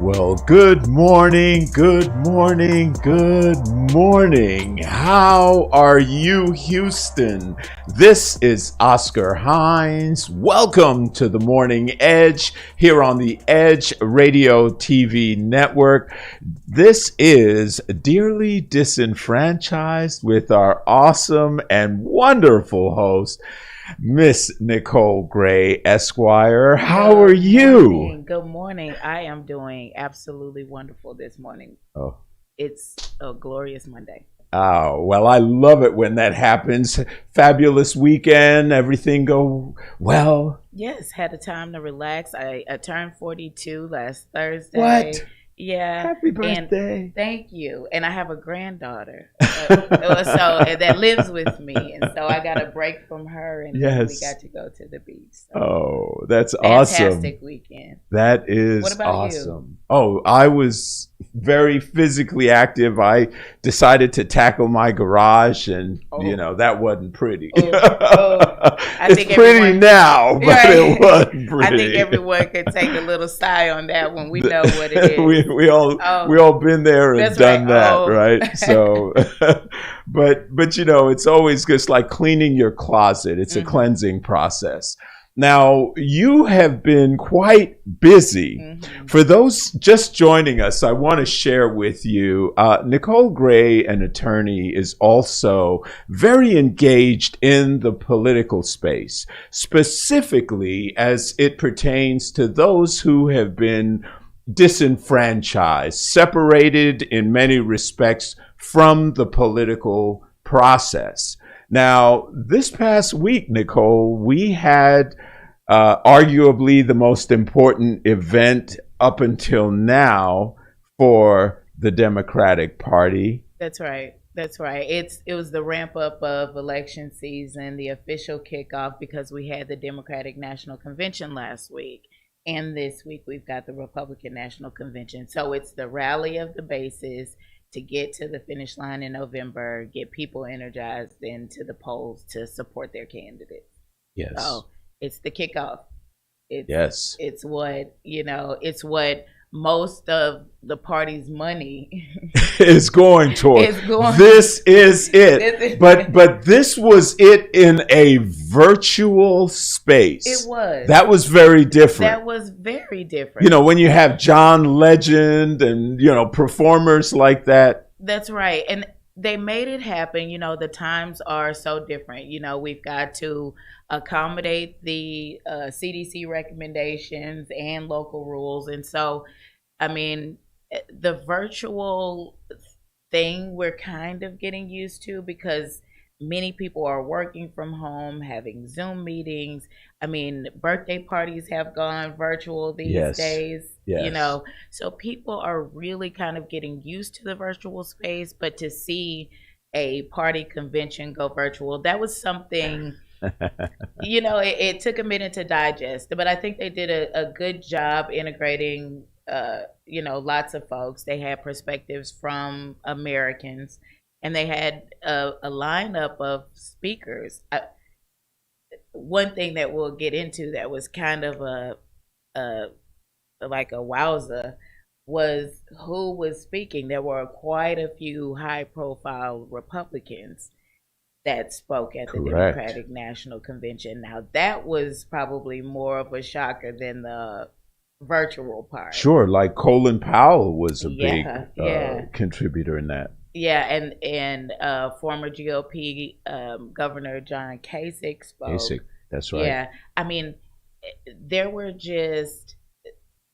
Well, good morning, good morning, good morning. How are you, Houston? This is Oscar Hines. Welcome to the Morning Edge here on the Edge Radio TV network. This is Dearly Disenfranchised with our awesome and wonderful host, Miss Nicole Gray, Esquire. How are you? Good morning. I am doing absolutely wonderful this morning. Oh. It's a glorious Monday. Oh, well, I love it when that happens. Fabulous weekend. Everything go well. Yes, had a time to relax. I turned 42 last Thursday. What? Yeah. Happy birthday. And thank you. And I have a granddaughter so that lives with me. And so I got a break from her and Yes. we got to go to the beach. So Oh, that's fantastic awesome. weekend. That is What about awesome. Oh, I was very physically active. I decided to tackle my garage and, that wasn't pretty. It's pretty now, but it wasn't pretty. I think everyone could take a little sigh on that when we know what it is. we all been there and done that, right? So, but it's always just like cleaning your closet. It's a cleansing process. Now, you have been quite busy. Mm-hmm. For those just joining us, I want to share with you, Nicole Gray, an attorney, is also very engaged in the political space, specifically as it pertains to those who have been disenfranchised, separated in many respects from the political process. Now, this past week, Nicole, we had arguably the most important event up until now for the Democratic Party. That's right. It was the ramp up of election season, the official kickoff, because we had the Democratic National Convention last week. And this week we've got the Republican National Convention. So it's the rally of the bases to get to the finish line in November, get people energized into the polls to support their candidates. Yes. So it's the kickoff. It's what most of the party's money is going toward. This is it. But this was it in a virtual space. It was. That was very different. When you have John Legend and, performers like that. That's right. And they made it happen. The times are so different. We've got to accommodate the CDC recommendations and local rules. And so, the virtual thing we're kind of getting used to because many people are working from home, having Zoom meetings. Birthday parties have gone virtual these days. Yes. So people are really kind of getting used to the virtual space, but to see a party convention go virtual, that was something, it took a minute to digest, but I think they did a good job integrating, lots of folks. They had perspectives from Americans, and they had a lineup of speakers. One thing that we'll get into that was kind of a wowza was who was speaking. There were quite a few high-profile Republicans that spoke at the Democratic National Convention. Now, that was probably more of a shocker than the virtual part. Sure, like Colin Powell was a big contributor in that. Yeah, and former GOP Governor John Kasich spoke. Kasich, that's right. Yeah,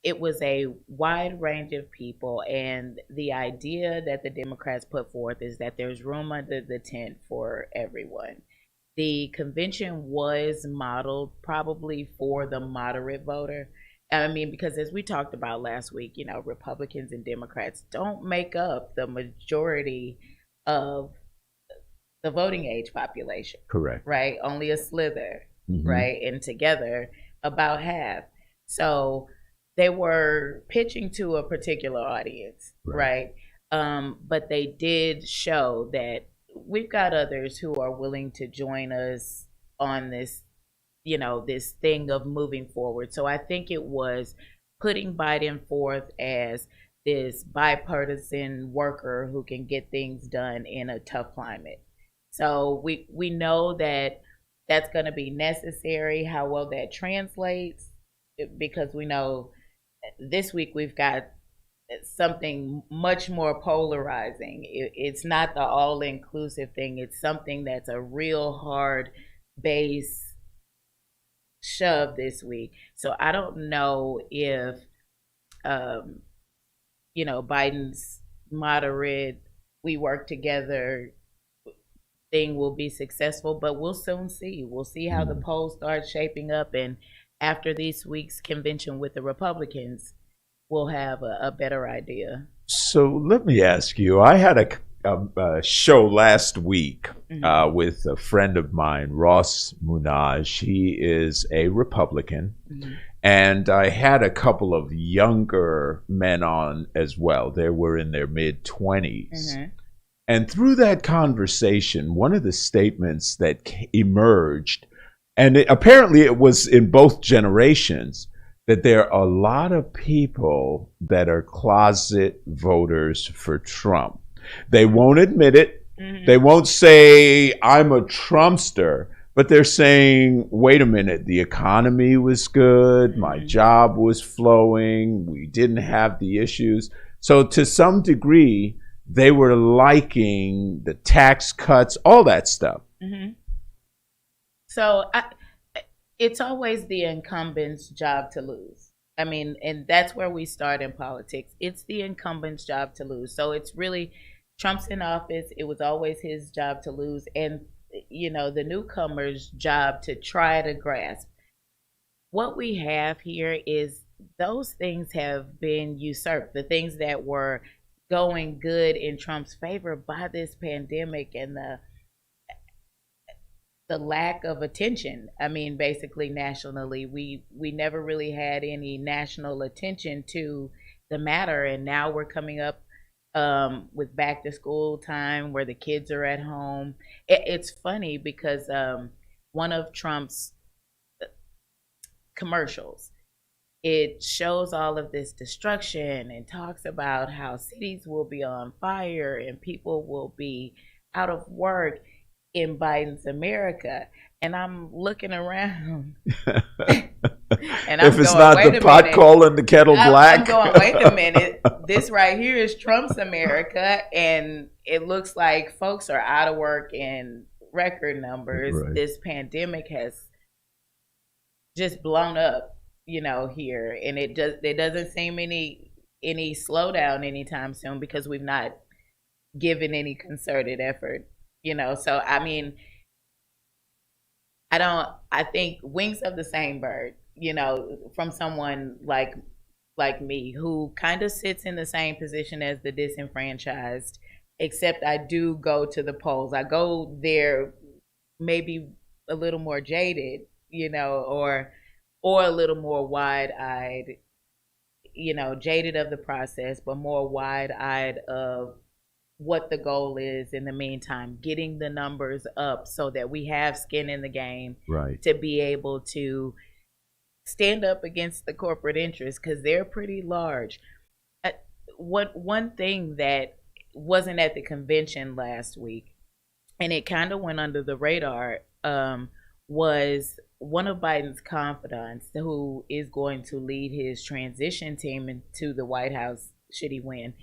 it was a wide range of people, and the idea that the Democrats put forth is that there's room under the tent for everyone. The convention was modeled probably for the moderate voter. Because as we talked about last week, Republicans and Democrats don't make up the majority of the voting age population. Correct. Right? Only a slither, right? And together, about half. So they were pitching to a particular audience, right? But they did show that we've got others who are willing to join us on this, this thing of moving forward. So I think it was putting Biden forth as this bipartisan worker who can get things done in a tough climate. So we know that that's going to be necessary. How well that translates, because we know this week we've got something much more polarizing. It's not the all-inclusive thing. It's something that's a real hard base shove this week. So I don't know if Biden's moderate, we work together thing will be successful, but we'll soon see. We'll see how the polls start shaping up, and after this week's convention with the Republicans, we'll have a better idea. So let me ask you, I had a show last week with a friend of mine, Ross Munaj. He is a Republican. And I had a couple of younger men on as well. They were in their mid-20s. And through that conversation, one of the statements that emerged, and apparently it was in both generations, that there are a lot of people that are closet voters for Trump. They won't admit it. They won't say, I'm a Trumpster. But they're saying, wait a minute, the economy was good, my job was flowing, we didn't have the issues. So to some degree, they were liking the tax cuts, all that stuff. So it's always the incumbent's job to lose. I mean, and that's where we start in politics. It's the incumbent's job to lose. So it's really, Trump's in office, it was always his job to lose. And the newcomer's job to try to grasp. What we have here is those things have been usurped. The things that were going good in Trump's favor by this pandemic and the lack of attention. I mean, basically nationally, we never really had any national attention to the matter, and now we're coming up with back to school time where the kids are at home. It's funny because one of Trump's commercials, it shows all of this destruction and talks about how cities will be on fire and people will be out of work in Biden's America. And I'm looking around. And if it's not the pot calling the kettle black. I'm going, wait a minute. This right here is Trump's America. And it looks like folks are out of work in record numbers. Right. This pandemic has just blown up, here. And it doesn't seem any slowdown anytime soon because we've not given any concerted effort, So, I mean, I think wings of the same bird, from someone like me who kind of sits in the same position as the disenfranchised, except I do go to the polls. I go there maybe a little more jaded, or a little more wide-eyed, jaded of the process, but more wide-eyed of what the goal is in the meantime, getting the numbers up so that we have skin in the game, right, to be able to stand up against the corporate interests because they're pretty large. One thing that wasn't at the convention last week, and it kind of went under the radar, was one of Biden's confidants who is going to lead his transition team into the White House should he win.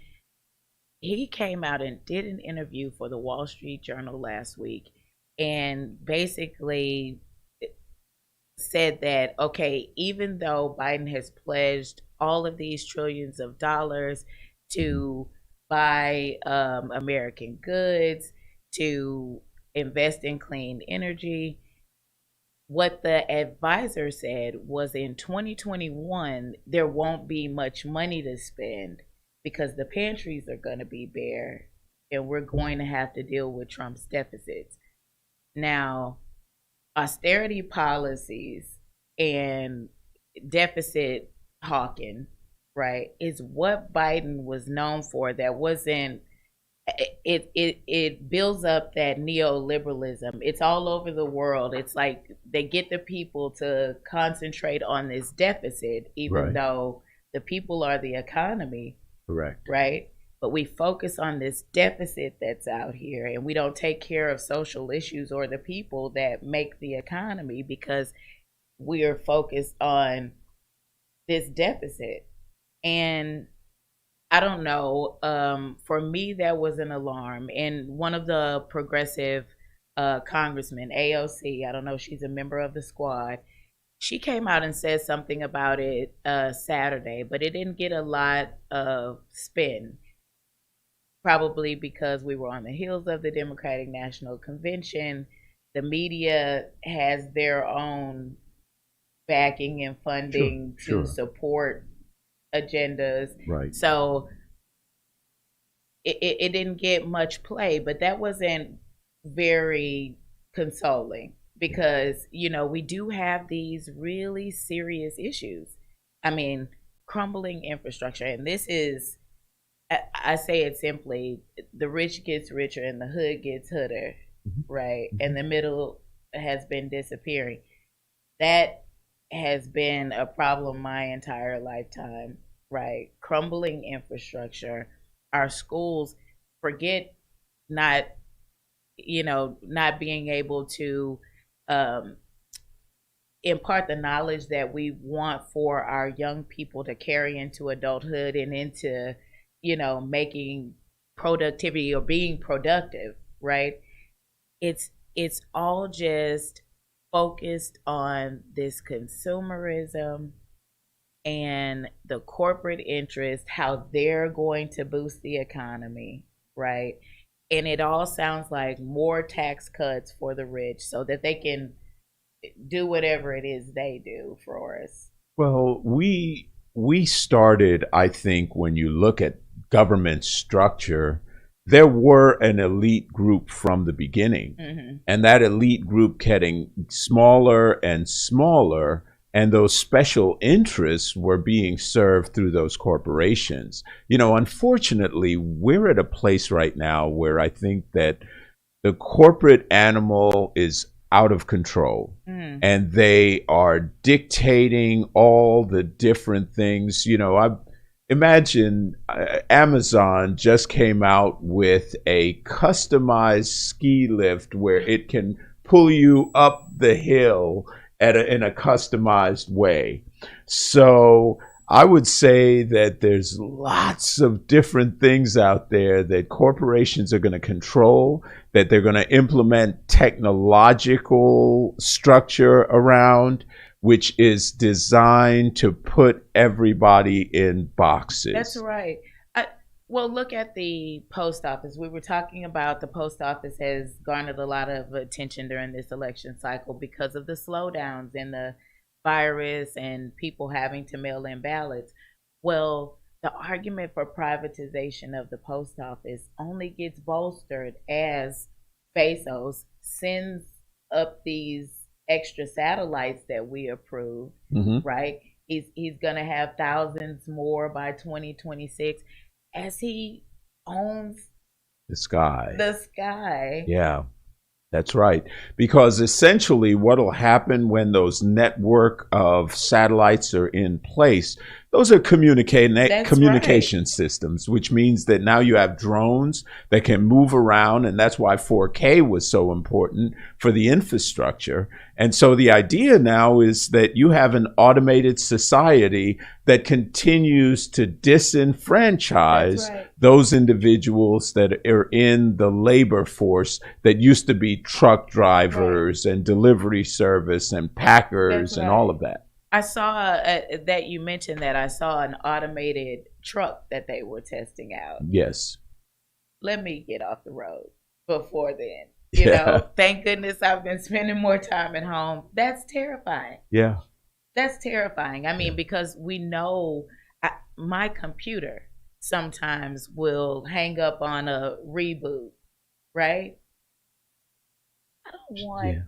He came out and did an interview for the Wall Street Journal last week and basically said that, okay, even though Biden has pledged all of these trillions of dollars to buy American goods, to invest in clean energy, what the advisor said was in 2021, there won't be much money to spend because the pantries are going to be bare and we're going to have to deal with Trump's deficits. Now, austerity policies and deficit hawking, right, is what Biden was known for. That wasn't, it builds up that neoliberalism. It's all over the world. It's like they get the people to concentrate on this deficit, even though the people are the economy. Correct. Right? But we focus on this deficit that's out here, and we don't take care of social issues or the people that make the economy because we are focused on this deficit. And I don't know. For me, that was an alarm. And one of the progressive congressmen, AOC, I don't know, she's a member of the squad. She came out and said something about it Saturday, but it didn't get a lot of spin. Probably because we were on the heels of the Democratic National Convention. The media has their own backing and funding to support agendas. Right. So it didn't get much play, but that wasn't very consoling because, you know, we do have these really serious issues. I mean, crumbling infrastructure. And this is, I say it simply, the rich gets richer and the hood gets hooder, right? And the middle has been disappearing. That has been a problem my entire lifetime, right? Crumbling infrastructure. Our schools, forget not, you know, not being able to impart the knowledge that we want for our young people to carry into adulthood and into, you know, making productivity or being productive, right? It's all just focused on this consumerism and the corporate interest, how they're going to boost the economy, right? And it all sounds like more tax cuts for the rich so that they can do whatever it is they do for us. Well, we started, I think, when you look at government structure, there were an elite group from the beginning. And that elite group getting smaller and smaller, and those special interests were being served through those corporations. You know, unfortunately, we're at a place right now where I think that the corporate animal is out of control, and they are dictating all the different things. You know, I imagine Amazon just came out with a customized ski lift where it can pull you up the hill in a customized way. So I would say that there's lots of different things out there that corporations are going to control, that they're going to implement technological structure around, which is designed to put everybody in boxes. That's right. Well, look at the post office. We were talking about the post office has garnered a lot of attention during this election cycle because of the slowdowns in the virus and people having to mail in ballots. Well, the argument for privatization of the post office only gets bolstered as Bezos sends up these extra satellites that we approved, right? He's going to have thousands more by 2026 as he owns the sky. Yeah. That's right. Because essentially what will happen when those network of satellites are in place, those are communication systems, which means that now you have drones that can move around. And that's why 4K was so important for the infrastructure. And so the idea now is that you have an automated society that continues to disenfranchise those individuals that are in the labor force that used to be truck drivers and delivery service and packers and all of that. I saw that you mentioned that. I saw an automated truck that they were testing out. Yes. Let me get off the road before then. You know, thank goodness I've been spending more time at home. That's terrifying. Yeah. That's terrifying. I mean, because we know my computer sometimes will hang up on a reboot, right? I don't want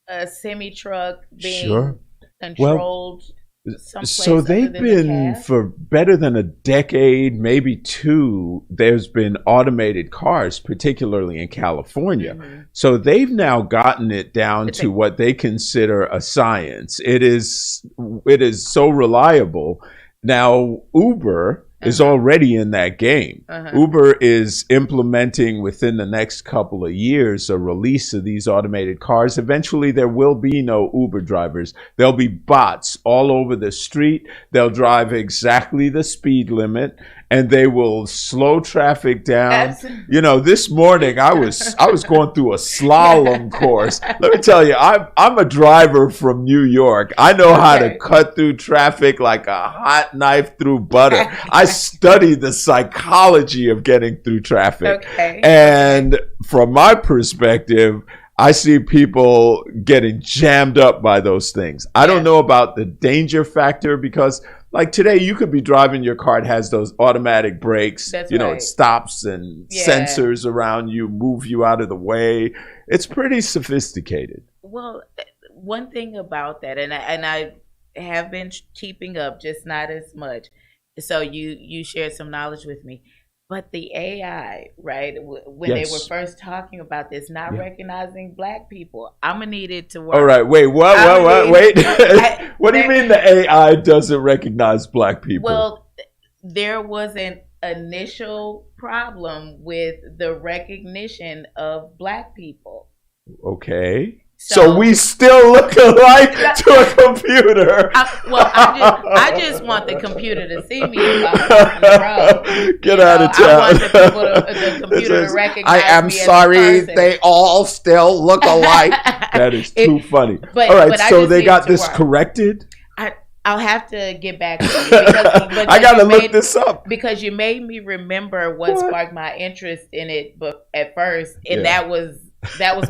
a semi-truck being controlled. So they've been, for better than a decade, maybe two, there's been automated cars, particularly in California. So they've now gotten it down to what they consider a science. It is so reliable Now, Uber is already in that game. Uber is implementing within the next couple of years a release of these automated cars. Eventually, there will be no Uber drivers. There'll be bots all over the street. They'll drive exactly the speed limit, and they will slow traffic down. You know, this morning I was going through a slalom course. Let me tell you, I'm a driver from New York. I know how to cut through traffic like a hot knife through butter. I study the psychology of getting through traffic. And from my perspective, I see people getting jammed up by those things. I don't know about the danger factor because like today, you could be driving your car. It has those automatic brakes. You know, it stops and sensors around you, move you out of the way. It's pretty sophisticated. Well, one thing about that, and I have been keeping up, just not as much. So you shared some knowledge with me. But the AI, right, when they were first talking about this, not recognizing Black people, I'm going to need it to work. All right, wait, what, wait. What do you mean the AI doesn't recognize Black people? Well, there was an initial problem with the recognition of Black people. Okay. So we still look alike to a computer. I just want the computer to see me if I'm on the road. Get out of town. I want the computer to recognize I am me sorry, as a person. they all still look alike. That is too funny. All right, so they got this corrected? I'll have to get back to you because I got to look this up. Because you made me remember what sparked my interest in it at first, and that was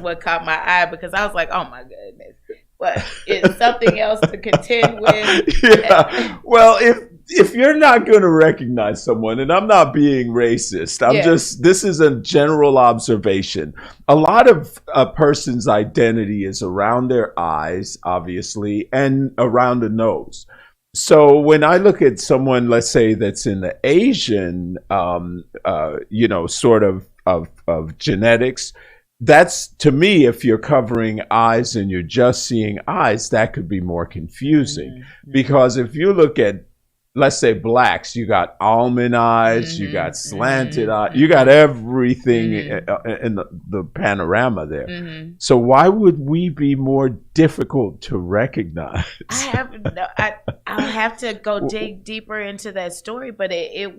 what caught my eye because I was like, oh my goodness. But it's something else to contend with. Well, if you're not going to recognize someone, and I'm not being racist, this is a general observation. A lot of a person's identity is around their eyes, obviously, and around the nose. So when I look at someone, let's say that's in the Asian, sort of genetics, that's, to me, if you're covering eyes and you're just seeing eyes, that could be more confusing. Because if you look at, let's say, Blacks, you got almond eyes, you got slanted eyes, you got everything in the panorama there. So why would we be more difficult to recognize? I'll have to go dig deeper into that story, but it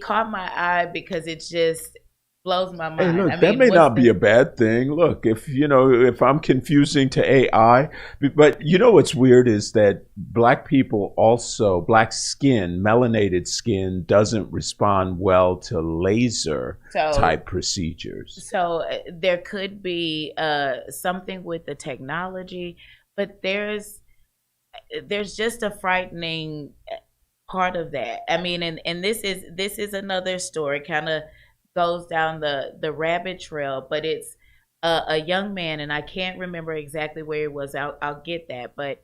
caught my eye because it just blows my mind. Hey, look, that may not be a bad thing. Look, if I'm confusing to AI, but you know what's weird is that Black people also, Black skin, melanated skin, doesn't respond well to laser type procedures. So there could be something with the technology, but there's just a frightening part of that. I mean, and this is another story, kind of goes down the rabbit trail, but it's a young man, and I can't remember exactly where he was. I'll get that, but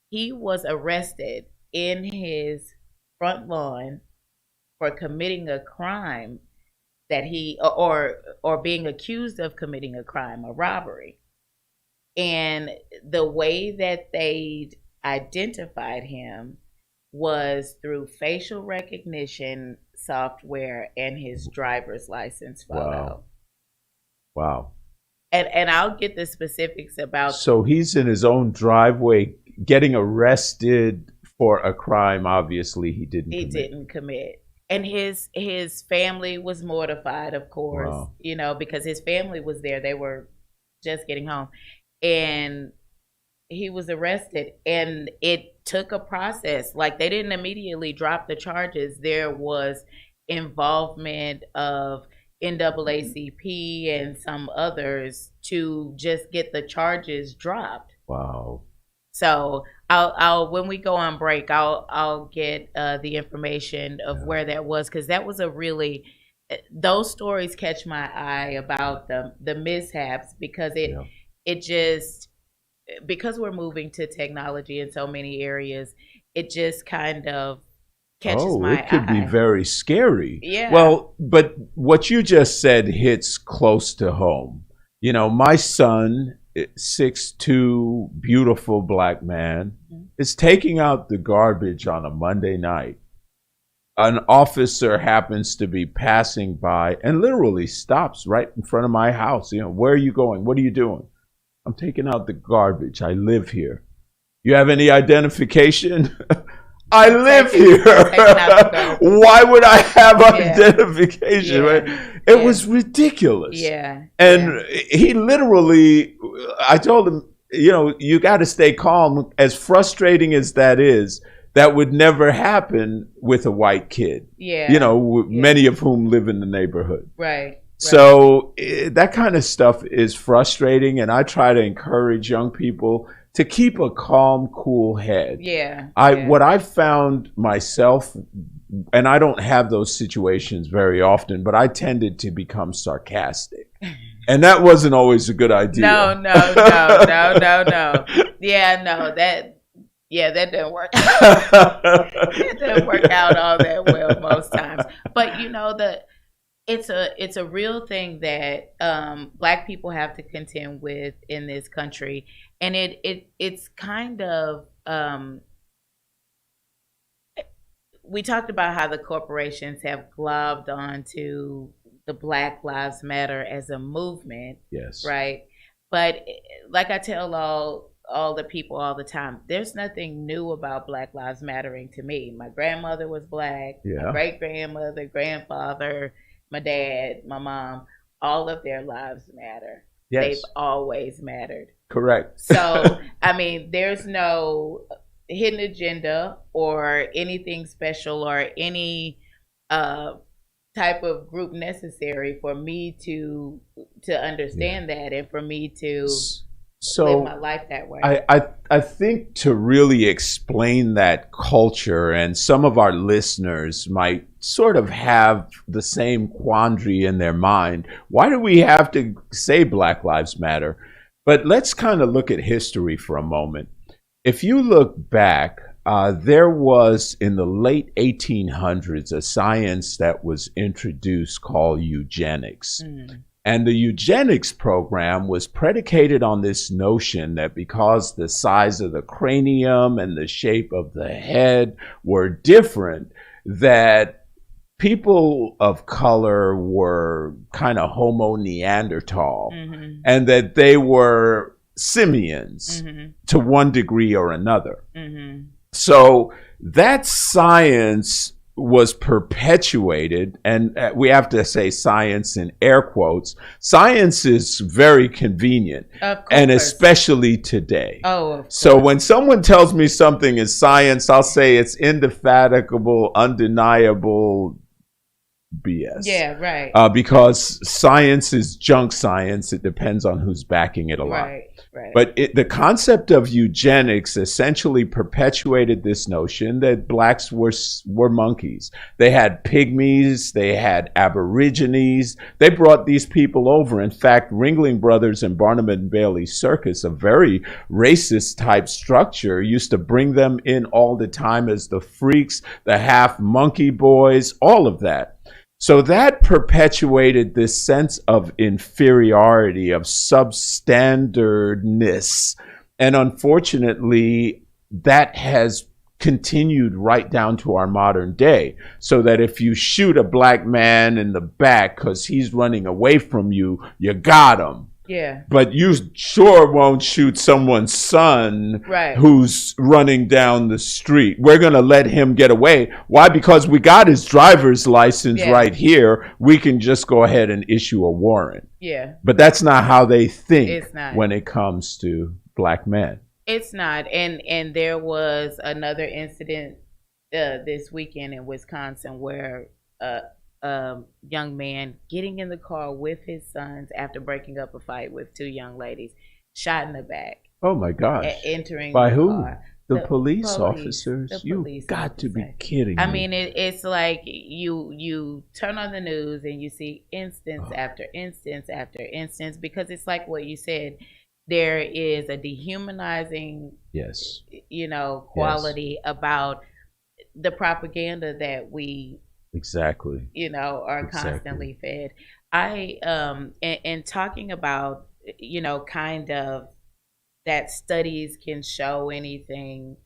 he was arrested in his front lawn for committing a crime that or being accused of committing a crime, a robbery. And the way that they identified him was through facial recognition software and his driver's license photo. Wow. And I'll get the specifics about. So he's in his own driveway getting arrested for a crime obviously he didn't commit. And his family was mortified, of course, because his family was there. They were just getting home. And he was arrested, and it took a process. Like, they didn't immediately drop the charges. There was involvement of NAACP and some others to just get the charges dropped. Wow. So I'll when we go on break, I'll get the information of where that was, because that was those stories catch my eye about the mishaps, because it just, because we're moving to technology in so many areas, it just kind of catches my eye. It could be very scary. Yeah. Well, but what you just said hits close to home. My son 6'2", beautiful black man is taking out the garbage on a Monday night. An officer happens to be passing by and literally stops right in front of my house. Where are you going? What are you doing? I'm taking out the garbage. I live here. You have any identification? I live here. Why would I have identification? Right? It was ridiculous. And he literally, I told him, you got to stay calm. As frustrating as that is, that would never happen with a white kid. Many of whom live in the neighborhood. Right. So that kind of stuff is frustrating, and I try to encourage young people to keep a calm, cool head. What I've found myself, and I don't have those situations very often, but I tended to become sarcastic. And that wasn't always a good idea. No. That didn't work. It didn't work out all that well most times. But it's a real thing that Black people have to contend with in this country, and it's kind of we talked about how the corporations have globbed onto the Black Lives Matter as a movement. Yes. Right. But like I tell all the people all the time, there's nothing new about Black Lives Mattering to me. My grandmother was Black. My great-grandmother, grandfather, my dad, my mom, all of their lives matter. Yes. They've always mattered. Correct. So, there's no hidden agenda or anything special or any type of group necessary for me to understand that and for me to live my life that way. I think to really explain that culture, and some of our listeners might sort of have the same quandary in their mind. Why do we have to say Black Lives Matter? But let's kind of look at history for a moment. If you look back, there was in the late 1800s a science that was introduced called eugenics. And the eugenics program was predicated on this notion that because the size of the cranium and the shape of the head were different, that people of color were kind of Homo Neanderthal, and that they were simians to one degree or another. So that science was perpetuated, and we have to say science in air quotes. Science is very convenient, and especially today. So when someone tells me something is science, I'll say it's indefatigable, undeniable BS. Yeah, right. Because science is junk science. It depends on who's backing it a lot. Right. But the concept of eugenics essentially perpetuated this notion that blacks were monkeys. They had pygmies, they had aborigines. They brought these people over. In fact, Ringling Brothers and Barnum and Bailey Circus, a very racist type structure, used to bring them in all the time as the freaks, the half monkey boys, all of that. So that perpetuated this sense of inferiority, of substandardness. And unfortunately, that has continued right down to our modern day. So that if you shoot a black man in the back because he's running away from you, you got him. Yeah. But you sure won't shoot someone's son who's running down the street. We're going to let him get away. Why? Because we got his driver's license right here. We can just go ahead and issue a warrant. Yeah. But that's not how they think when it comes to black men. It's not. And there was another incident this weekend in Wisconsin where young man getting in the car with his sons after breaking up a fight with two young ladies, shot in the back. Oh my gosh. Entering by who? Car. The police officers? You got to be kidding me. I mean, it's like you turn on the news and you see instance after instance after instance, because it's like what you said. There is a dehumanizing, quality about the propaganda that we are constantly fed. I in talking about kind of that studies can show anything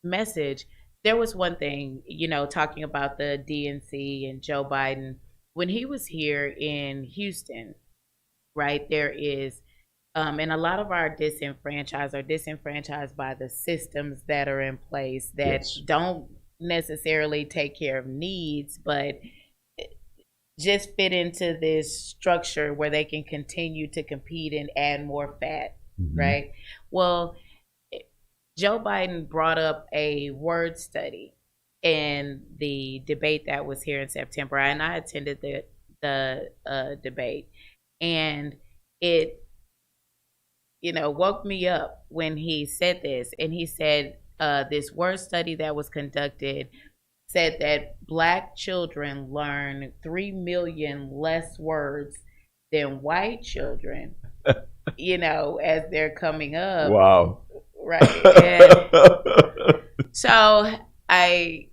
message. There was one thing, talking about the DNC and Joe Biden when he was here in Houston, right? There is, and a lot of our disenfranchised are disenfranchised by the systems that are in place that Yes. don't necessarily take care of needs, but just fit into this structure where they can continue to compete and add more fat, right? Well, Joe Biden brought up a word study in the debate that was here in September, and I attended the debate, and it woke me up when he said this, and he said this word study that was conducted said that Black children learn 3 million less words than white children, as they're coming up. Wow. Right. And so I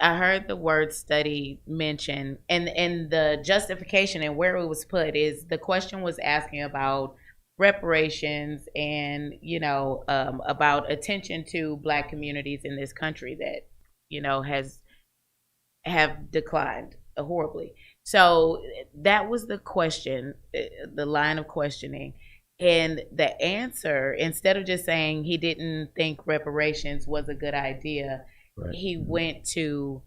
heard the word study mentioned, and the justification and where it was put is the question was asking about reparations and about attention to Black communities in this country that have declined horribly. So that was the question, the line of questioning. And the answer, instead of just saying he didn't think reparations was a good idea, right, he went to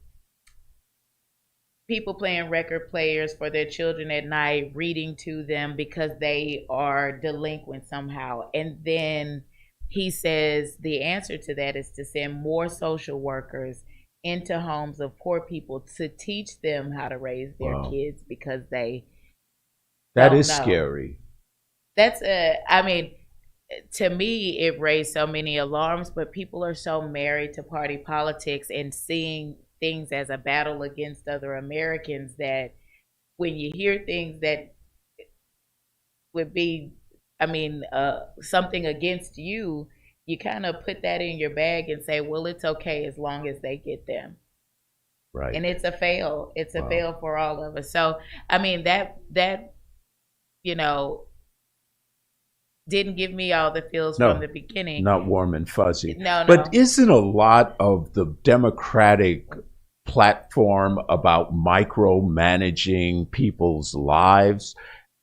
people playing record players for their children at night, reading to them because they are delinquent somehow. And then he says the answer to that is to send more social workers into homes of poor people to teach them how to raise their kids because they that is know. Scary. That's to me, it raised so many alarms, but people are so married to party politics and seeing things as a battle against other Americans that when you hear things that would be, something against you, you kind of put that in your bag and say, well, it's okay as long as they get them. Right. And it's a fail. It's a fail for all of us. So, that didn't give me all the feels from the beginning. Not warm and fuzzy. No. But isn't a lot of the Democratic platform about micromanaging people's lives?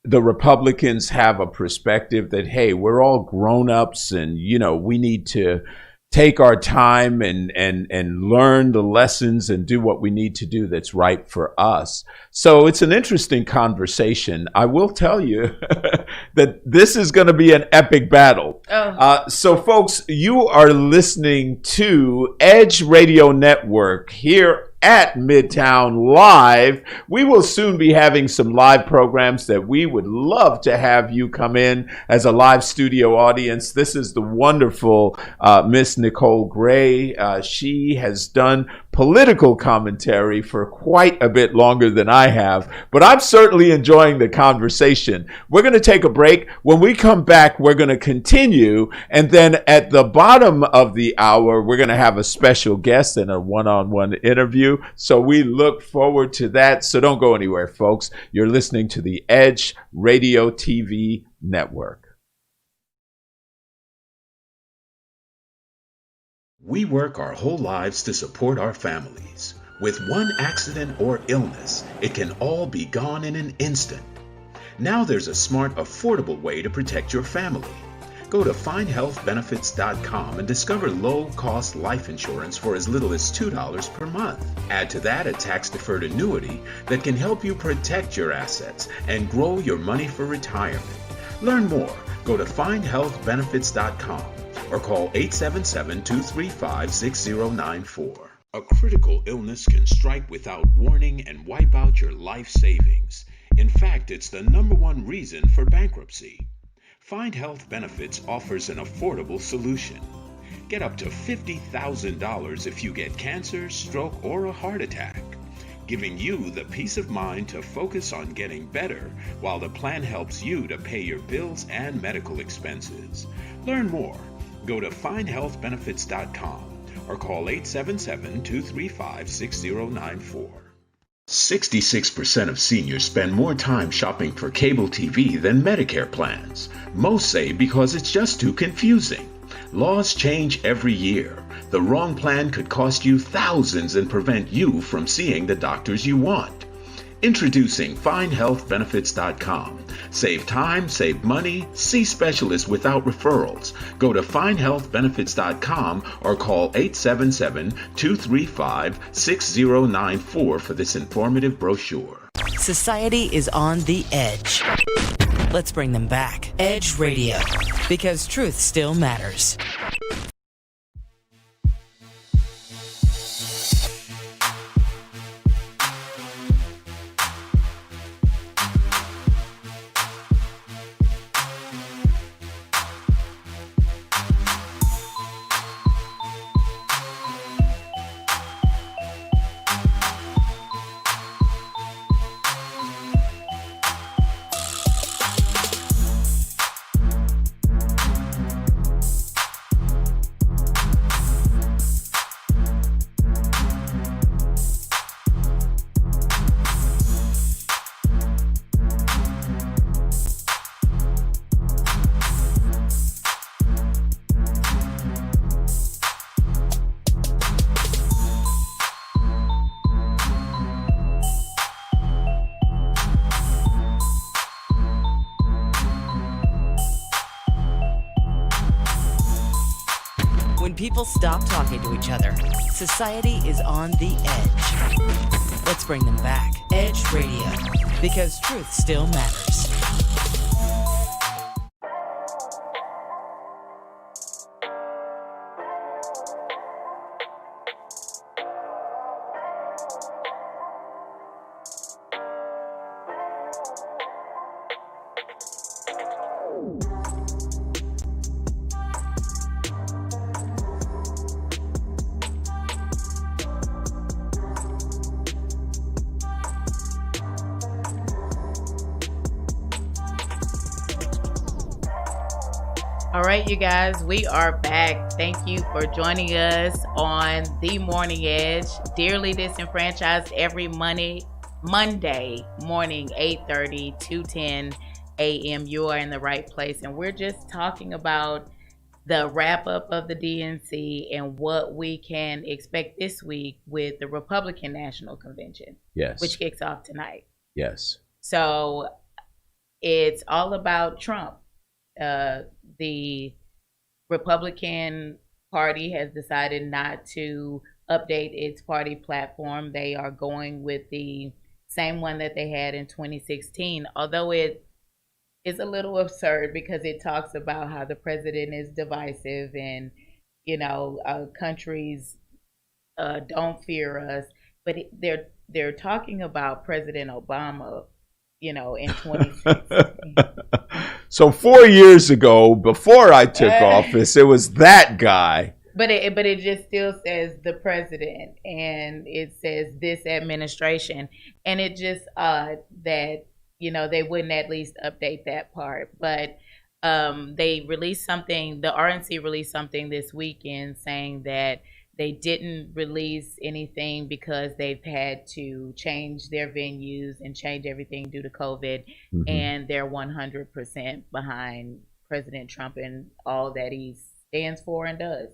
The Republicans have a perspective that, hey, we're all grown-ups and, we need to take our time and learn the lessons and do what we need to do that's right for us. So it's an interesting conversation. I will tell you that this is going to be an epic battle. So folks, you are listening to Edge Radio Network here at Midtown Live. We will soon be having some live programs that we would love to have you come in as a live studio audience. This is the wonderful Miss Nicole Gray. She has done political commentary for quite a bit longer than I have, but I'm certainly enjoying the conversation. We're going to take a break. When we come back, we're going to continue, and then at the bottom of the hour, we're going to have a special guest and a one-on-one interview. So we look forward to that. So don't go anywhere, folks. You're listening to the Edge Radio TV Network. We work our whole lives to support our families. With one accident or illness, it can all be gone in an instant. Now there's a smart, affordable way to protect your family. Go to findhealthbenefits.com and discover low-cost life insurance for as little as $2 per month. Add to that a tax-deferred annuity that can help you protect your assets and grow your money for retirement. Learn more. Go to findhealthbenefits.com or call 877-235-6094. A critical illness can strike without warning and wipe out your life savings. In fact, it's the #1 reason for bankruptcy. Find Health Benefits offers an affordable solution. Get up to $50,000 if you get cancer, stroke, or a heart attack, giving you the peace of mind to focus on getting better while the plan helps you to pay your bills and medical expenses. Learn more. Go to findhealthbenefits.com or call 877-235-6094. 66% of seniors spend more time shopping for cable TV than Medicare plans. Most say because it's just too confusing. Laws change every year. The wrong plan could cost you thousands and prevent you from seeing the doctors you want. Introducing FineHealthBenefits.com. Save time, save money, see specialists without referrals. Go to FineHealthBenefits.com or call 877-235-6094 for this informative brochure. Society is on the edge. Let's bring them back. Edge Radio, because truth still matters. When people stop talking to each other, society is on the edge. Let's bring them back. Edge Radio, because truth still matters. All right, you guys, we are back. Thank you for joining us on The Morning Edge. Dearly Disenfranchised every Monday morning, 8:30 to 10 a.m. You are in the right place. And we're just talking about the wrap up of the DNC and what we can expect this week with the Republican National Convention. Yes. Which kicks off tonight. Yes. So it's all about Trump. The Republican Party has decided not to update its party platform. They are going with the same one that they had in 2016, although it is a little absurd because it talks about how the president is divisive and, countries don't fear us. But they're talking about President Obama, in 2016. So 4 years ago, before I took office, it was that guy. But it just still says the president, and it says this administration, and it just that they wouldn't at least update that part. But they released something. The RNC released something this weekend saying that they didn't release anything because they've had to change their venues and change everything due to COVID. Mm-hmm. And they're 100% behind President Trump and all that he stands for and does.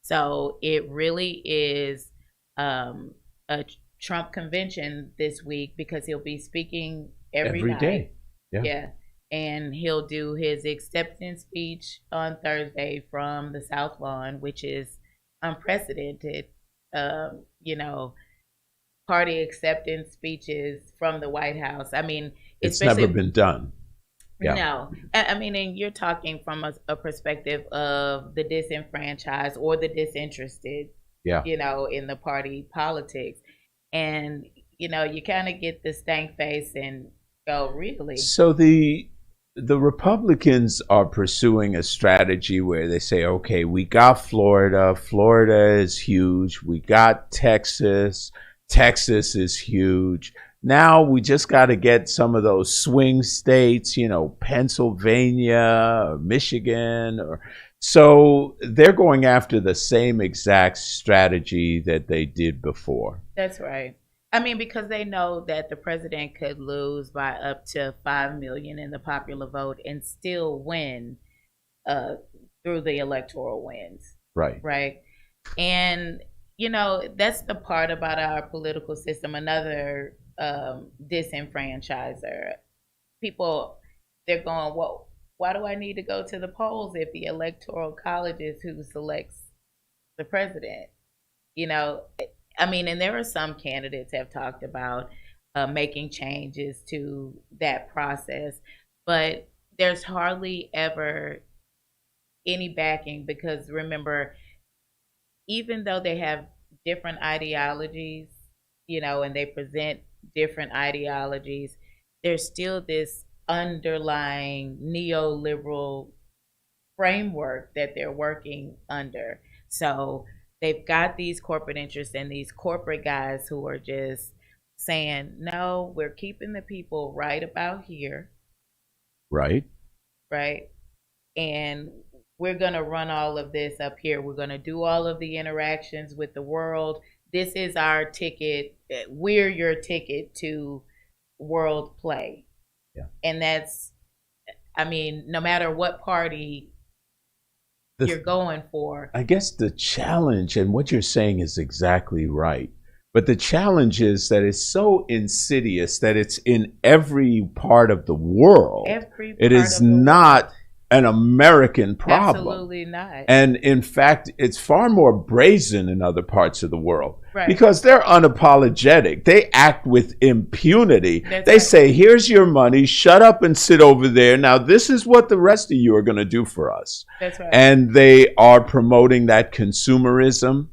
So it really is a Trump convention this week because he'll be speaking every night. Day. Yeah. And he'll do his acceptance speech on Thursday from the South Lawn, which is unprecedented, party acceptance speeches from the White House. I mean, it's never been done. Yeah. No, I mean, and you're talking from a perspective of the disenfranchised or the disinterested, in the party politics. And, you kind of get the stank face and go, really? So the Republicans are pursuing a strategy where they say, okay, we got Florida. Florida is huge. We got Texas. Texas is huge. Now we just got to get some of those swing states, Pennsylvania or Michigan. So they're going after the same exact strategy that they did before. That's right. I mean, because they know that the president could lose by up to 5 million in the popular vote and still win through the electoral wins. Right. Right. And, that's the part about our political system. Another disenfranchiser. People, they're going, well, why do I need to go to the polls if the electoral college is who selects the president? I mean, and there are some candidates have talked about making changes to that process, but there's hardly ever any backing because remember, even though they have different ideologies, and they present different ideologies, there's still this underlying neoliberal framework that they're working under. So they've got these corporate interests and these corporate guys who are just saying, no, we're keeping the people right about here. Right. Right. And we're going to run all of this up here. We're going to do all of the interactions with the world. This is our ticket. We're your ticket to world play. Yeah. And that's, I mean, no matter what party you're going for. I guess the challenge, and what you're saying is exactly right, but the challenge is that it's so insidious that it's in every part of the world. It is not an American problem. Absolutely not. And in fact, it's far more brazen in other parts of the world. Right. Because they're unapologetic. They act with impunity. That's they right. say, here's your money, shut up and sit over there. Now, this is what the rest of you are going to do for us. That's right. And they are promoting that consumerism.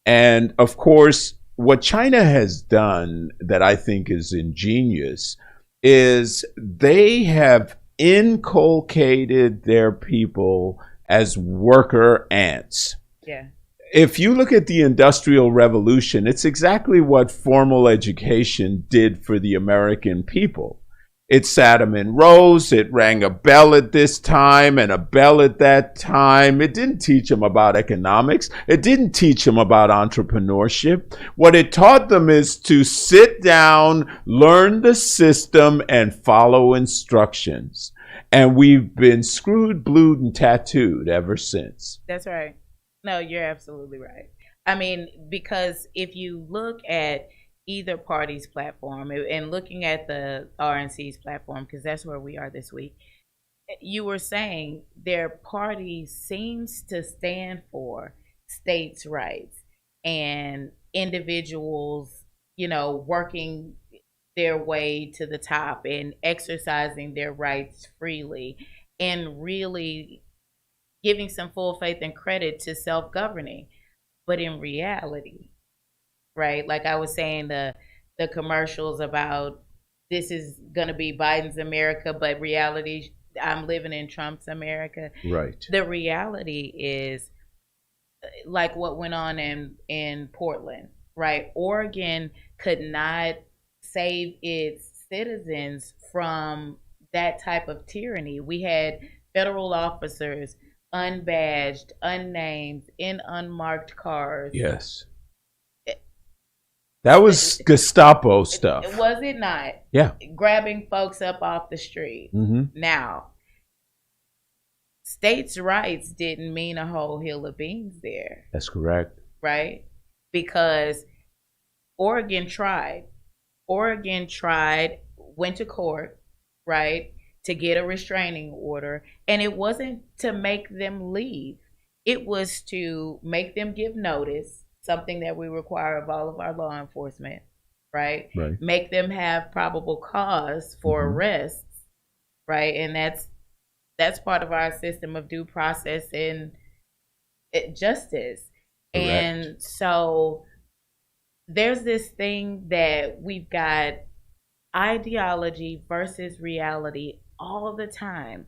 And of course, what China has done that I think is ingenious is they have inculcated their people as worker ants. Yeah. If you look at the Industrial Revolution, it's exactly what formal education did for the American people. It sat them in rows, it rang a bell at this time and a bell at that time. It didn't teach them about economics. It didn't teach them about entrepreneurship. What it taught them is to sit down, learn the system, and follow instructions. And we've been screwed, blued, and tattooed ever since. That's right. No, you're absolutely right. I mean, because if you look at either party's platform and looking at the RNC's platform, because that's where we are this week, you were saying their party seems to stand for states' rights and individuals, working their way to the top and exercising their rights freely and really giving some full faith and credit to self-governing. But in reality, right, like I was saying, the commercials about this is going to be Biden's America, but reality, I'm living in Trump's America. Right. The reality is like what went on in Portland, right? Oregon could not save its citizens from that type of tyranny. We had federal officers unbadged, unnamed, in unmarked cars. Yes. That was Gestapo stuff. Was it not? Yeah. Grabbing folks up off the street. Mm-hmm. Now, states' rights didn't mean a whole hill of beans there. That's correct. Right? Because Oregon tried. Went to court, right, to get a restraining order. And it wasn't to make them leave. It was to make them give notice, something that we require of all of our law enforcement, right? Right. Make them have probable cause for arrests, right? And that's part of our system of due process and justice. Correct. And so there's this thing that we've got ideology versus reality all the time.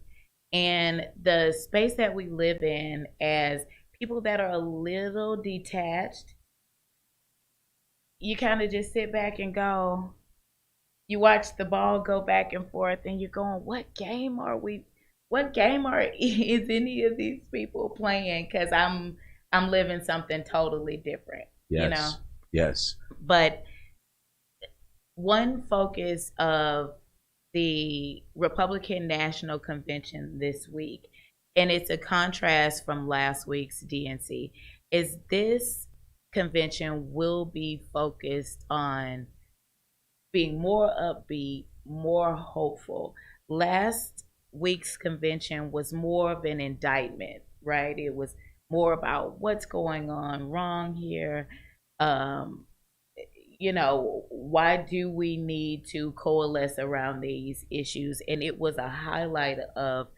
And the space that we live in as people that are a little detached, you kind of just sit back and go, you watch the ball go back and forth and you're going, what game is any of these people playing? Because I'm living something totally different. Yes. You know? Yes. But one focus of the Republican National Convention this week, and it's a contrast from last week's DNC, is this convention will be focused on being more upbeat, more hopeful. Last week's convention was more of an indictment, right? It was more about what's going on wrong here. Um, why do we need to coalesce around these issues? And it was a highlight of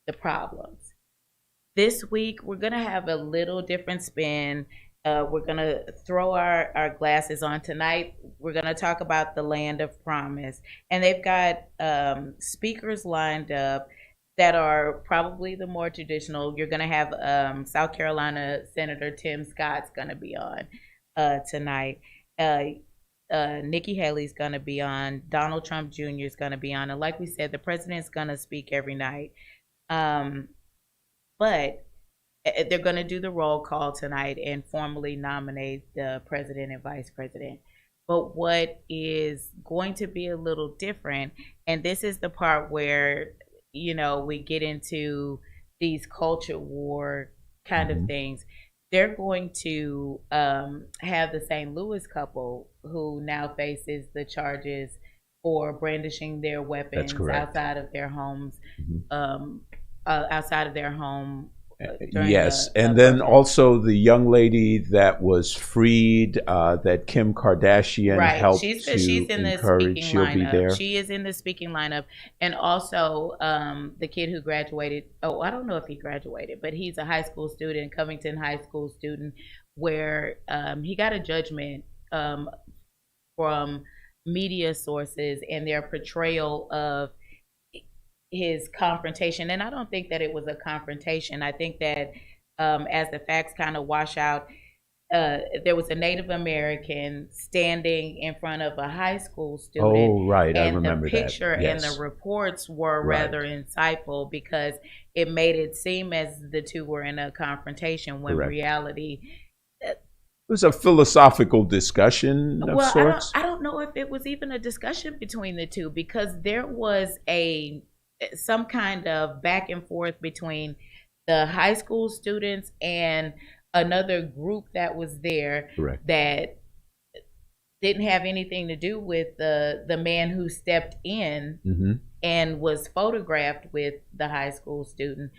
the problems. This week, we're going to have a little different spin. We're going to throw our glasses on tonight. We're going to talk about the land of promise. And they've got speakers lined up that are probably the more traditional. You're going to have South Carolina Senator Tim Scott's going to be on tonight. Nikki Haley's going to be on. Donald Trump Jr. is going to be on. And like we said, the president's going to speak every night. But they're going to do the roll call tonight and formally nominate the president and vice president. But what is going to be a little different, and this is the part where, we get into these culture war kind of things. They're going to have the St. Louis couple who now faces the charges for brandishing their weapons outside of their homes, outside of their home. Yes, and then also the young lady that was freed, that Kim Kardashian helped she's in encourage. The speaking She'll lineup. be there. She is in the speaking lineup, and also the kid who graduated. Oh, I don't know if he graduated, but he's a high school student, Covington High School student, where he got a judgment from media sources and their portrayal of his confrontation. And I don't think that it was a confrontation. I think that as the facts kind of wash out, there was a Native American standing in front of a high school student. Oh, right. I and remember the picture that. Yes. and the reports were rather insightful because it made it seem as the two were in a confrontation when reality... It was a philosophical discussion of sorts. I don't know if it was even a discussion between the two, because there was some kind of back and forth between the high school students and another group that was there that didn't have anything to do with the man who stepped in and was photographed with the high school student.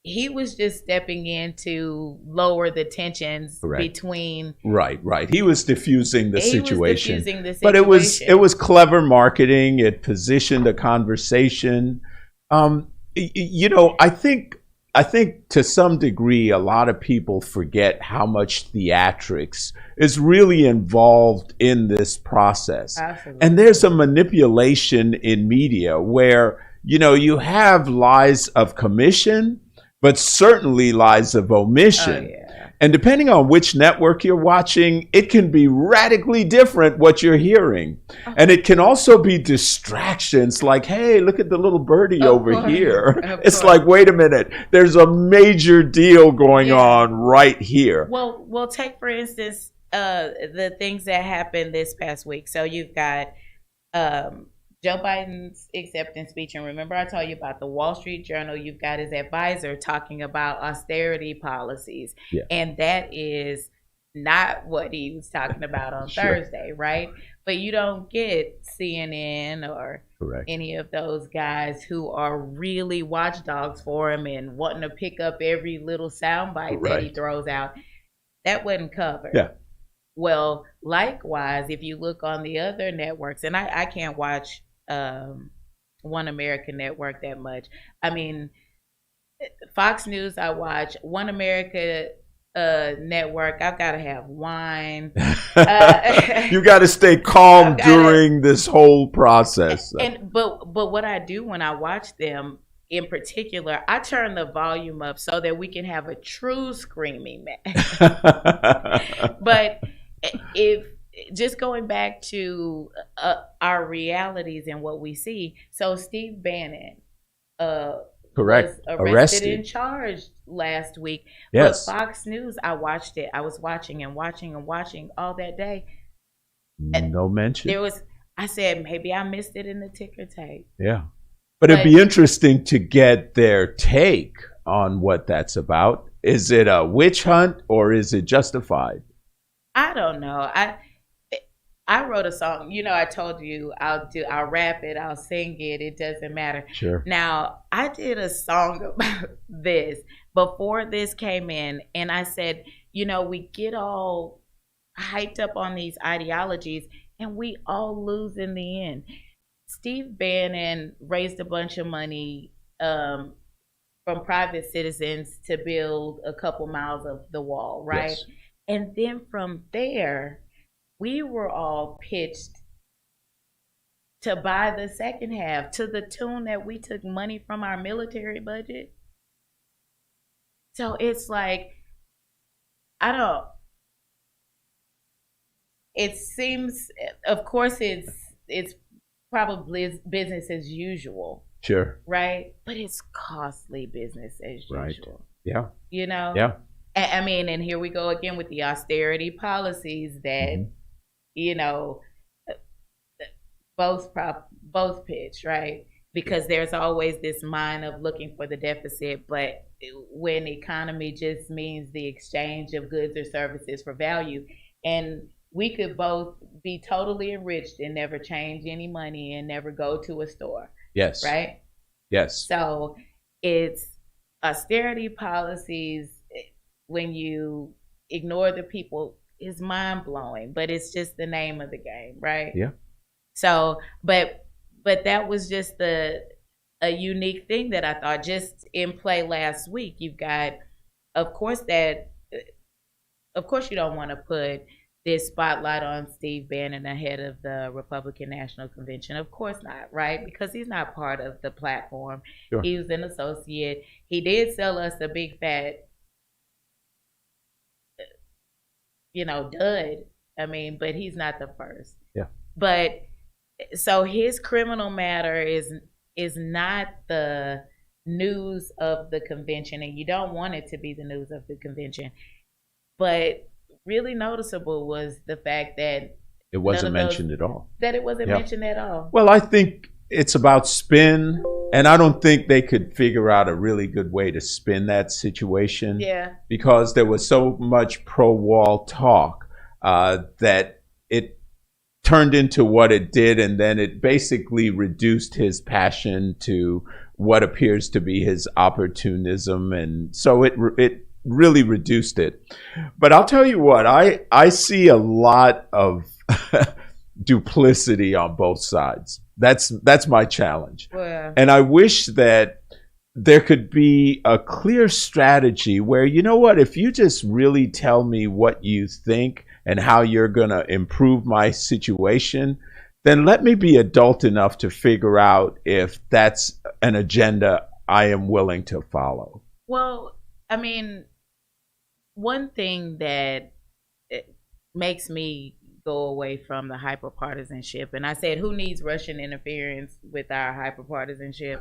He was just stepping in to lower the tensions between. Right. He was diffusing the situation. But it was clever marketing. It positioned a conversation. I think to some degree, a lot of people forget how much theatrics is really involved in this process. Absolutely. And there's a manipulation in media where, you have lies of commission, but certainly lies of omission. And depending on which network you're watching, it can be radically different what you're hearing. And it can also be distractions like, hey, look at the little birdie over here. It's like, wait a minute, there's a major deal going on right here. Well, take, for instance, the things that happened this past week. So you've got Joe Biden's acceptance speech. And remember, I told you about the Wall Street Journal. You've got his advisor talking about austerity policies. Yeah. And that is not what he was talking about on Thursday, right? But you don't get CNN or any of those guys who are really watchdogs for him and wanting to pick up every little soundbite that he throws out. That wasn't covered. Yeah. Well, likewise, if you look on the other networks, and I can't watch One American Network that much. I mean, Fox News I watch. One America Network, I've got to have wine. You got to stay calm during this whole process. But what I do when I watch them, in particular, I turn the volume up so that we can have a true screaming match. But if just going back to our realities and what we see, so Steve Bannon was arrested and charged last week. Yes. But Fox News, I watched it. I was watching all that day. No mention. I said, maybe I missed it in the ticker tape. Yeah. But it'd be interesting to get their take on what that's about. Is it a witch hunt or is it justified? I don't know. I wrote a song. You know, I told you I'll rap it, I'll sing it. It doesn't matter. Sure. Now, I did a song about this before this came in, and I said, you know, we get all hyped up on these ideologies, and we all lose in the end. Steve Bannon raised a bunch of money from private citizens to build a couple miles of the wall, right? Yes. And then from there, we were all pitched to buy the second half to the tune that we took money from our military budget. So it's like, it seems, of course, it's probably business as usual. Sure. Right? But it's costly business as usual. Right. Yeah. You know? Yeah. I mean, and here we go again with the austerity policies that, you know, both pitch, right? Because there's always this mind of looking for the deficit, but when economy just means the exchange of goods or services for value, and we could both be totally enriched and never change any money and never go to a store. Yes. Right? Yes. So it's austerity policies, when you ignore the people, is mind-blowing, but it's just the name of the game, right? Yeah. So, but that was just a unique thing that I thought just in play last week. You've got, of course you don't want to put this spotlight on Steve Bannon ahead of the Republican National Convention. Of course not, right? Because he's not part of the platform. Sure. He was an associate. He did sell us a big fat, dud. I mean, but he's not the first. Yeah. But so his criminal matter is not the news of the convention, and you don't want it to be the news of the convention. But really noticeable was the fact that it wasn't mentioned at all. That it wasn't mentioned at all. Well, I think it's about spin, and I don't think they could figure out a really good way to spin that situation. Yeah. Because there was so much pro-wall talk that it turned into what it did, and then it basically reduced his passion to what appears to be his opportunism, and so it really reduced it. But I'll tell you what, I see a lot of duplicity on both sides. That's my challenge. Yeah. And I wish that there could be a clear strategy where, you know what, if you just really tell me what you think and how you're going to improve my situation, then let me be adult enough to figure out if that's an agenda I am willing to follow. Well, I mean, one thing that makes me go away from the hyperpartisanship, and I said, who needs Russian interference with our hyperpartisanship?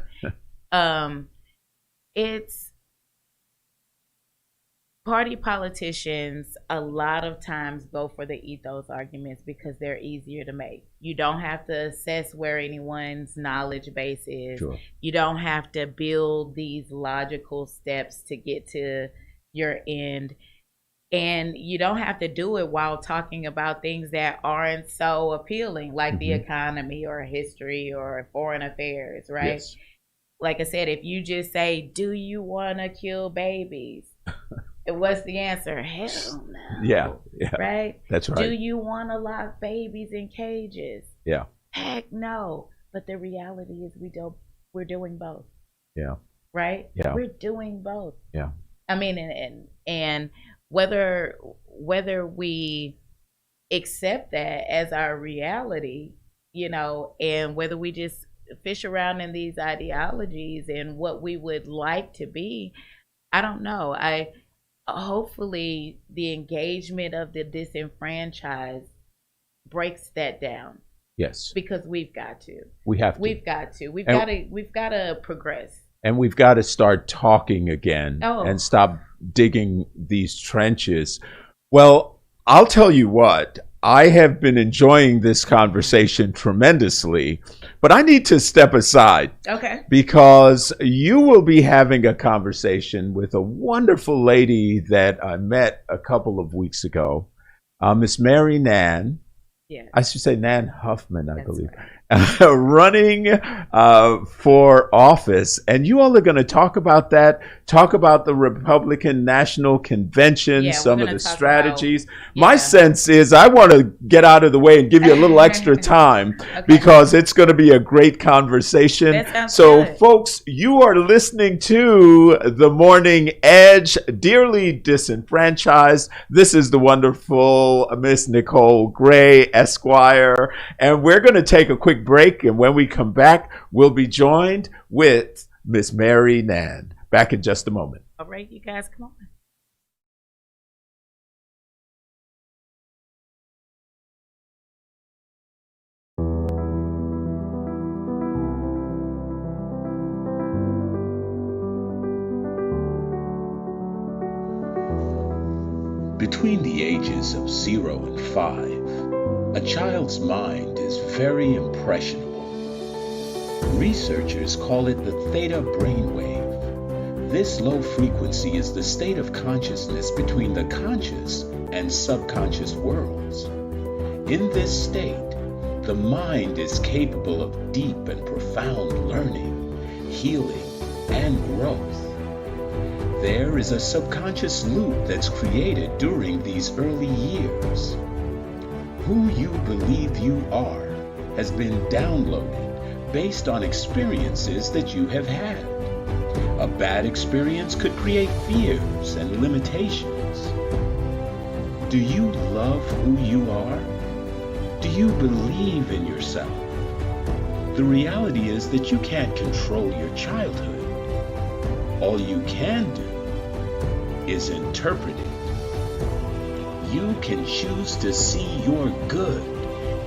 It's party politicians a lot of times go for the ethos arguments because they're easier to make. You don't have to assess where anyone's knowledge base is. Sure. You don't have to build these logical steps to get to your end. And you don't have to do it while talking about things that aren't so appealing, like the economy or history or foreign affairs, right? Yes. Like I said, if you just say, do you want to kill babies? What's the answer? Hell no. Yeah. Right? That's right. Do you want to lock babies in cages? Yeah. Heck no. But the reality is we're doing both. Yeah. Right? Yeah. We're doing both. Yeah. I mean, and whether we accept that as our reality, and whether we just fish around in these ideologies and what we would like to be, I don't know. Hopefully the engagement of the disenfranchised breaks that down. Yes. Because we've got to. We have to. We've got to progress. And we've got to start talking again and stop digging these trenches. Well, I'll tell you what, I have been enjoying this conversation tremendously, but I need to step aside. Okay. Because you will be having a conversation with a wonderful lady that I met a couple of weeks ago, Miss Mary Nan. Yeah. I should say Nan Huffman, I believe. Right. Running for office. And you all are going to talk about that, talk about the Republican National Convention, some of the strategies. My sense is I want to get out of the way and give you a little extra time because it's going to be a great conversation. So, good. Folks, you are listening to The Morning Edge, Dearly Disenfranchised. This is the wonderful Miss Nicole Gray, Esquire. And we're going to take a quick break, and when we come back, we'll be joined with Miss Mary Nan. Back in just a moment. All right, you guys, come on. Between the ages of 0 and 5, a child's mind is very impressionable. Researchers call it the theta brainwave. This low frequency is the state of consciousness between the conscious and subconscious worlds. In this state, the mind is capable of deep and profound learning, healing, and growth. There is a subconscious loop that's created during these early years. Who you believe you are has been downloaded based on experiences that you have had. A bad experience could create fears and limitations. Do you love who you are? Do you believe in yourself? The reality is that you can't control your childhood. All you can do is interpret it. You can choose to see your good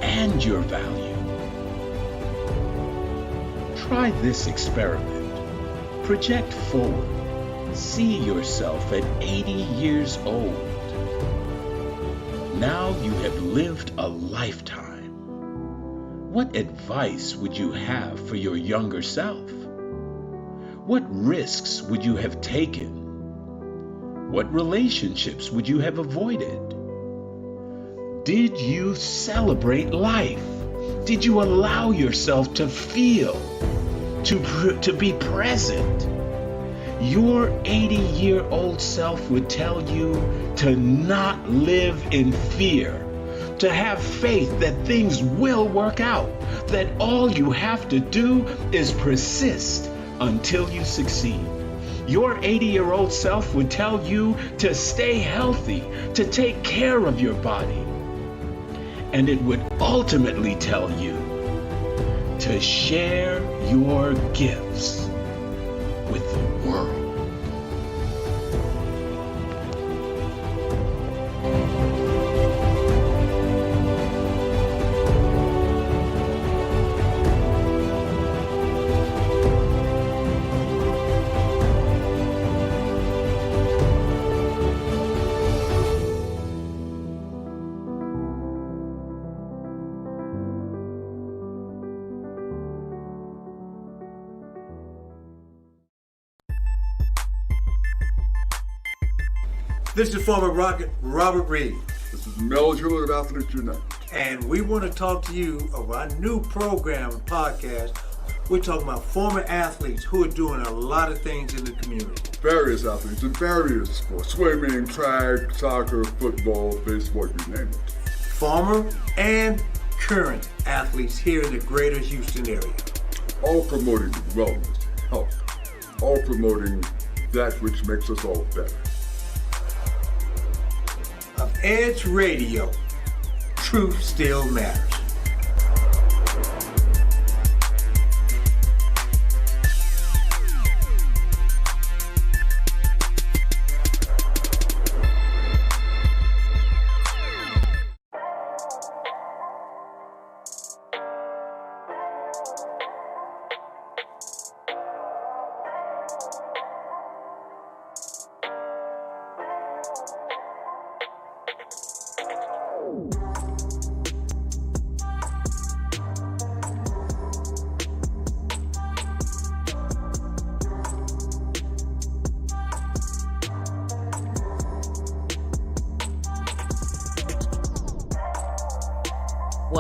and your value. Try this experiment. Project forward. See yourself at 80 years old. Now you have lived a lifetime. What advice would you have for your younger self? What risks would you have taken? What relationships would you have avoided? Did you celebrate life? Did you allow yourself to feel, to be present? Your 80-year-old self would tell you to not live in fear, to have faith that things will work out, that all you have to do is persist until you succeed. Your 80-year-old self would tell you to stay healthy, to take care of your body. And it would ultimately tell you to share your gifts with the world. This is former Rocket Robert Reed. This is Mel Jewell of Athletes United. And we want to talk to you about our new program and podcast. We're talking about former athletes who are doing a lot of things in the community. Various athletes in various sports. Swimming, track, soccer, football, baseball, you name it. Former and current athletes here in the greater Houston area. All promoting wellness, health. All promoting that which makes us all better. Of Edge Radio, truth still matters.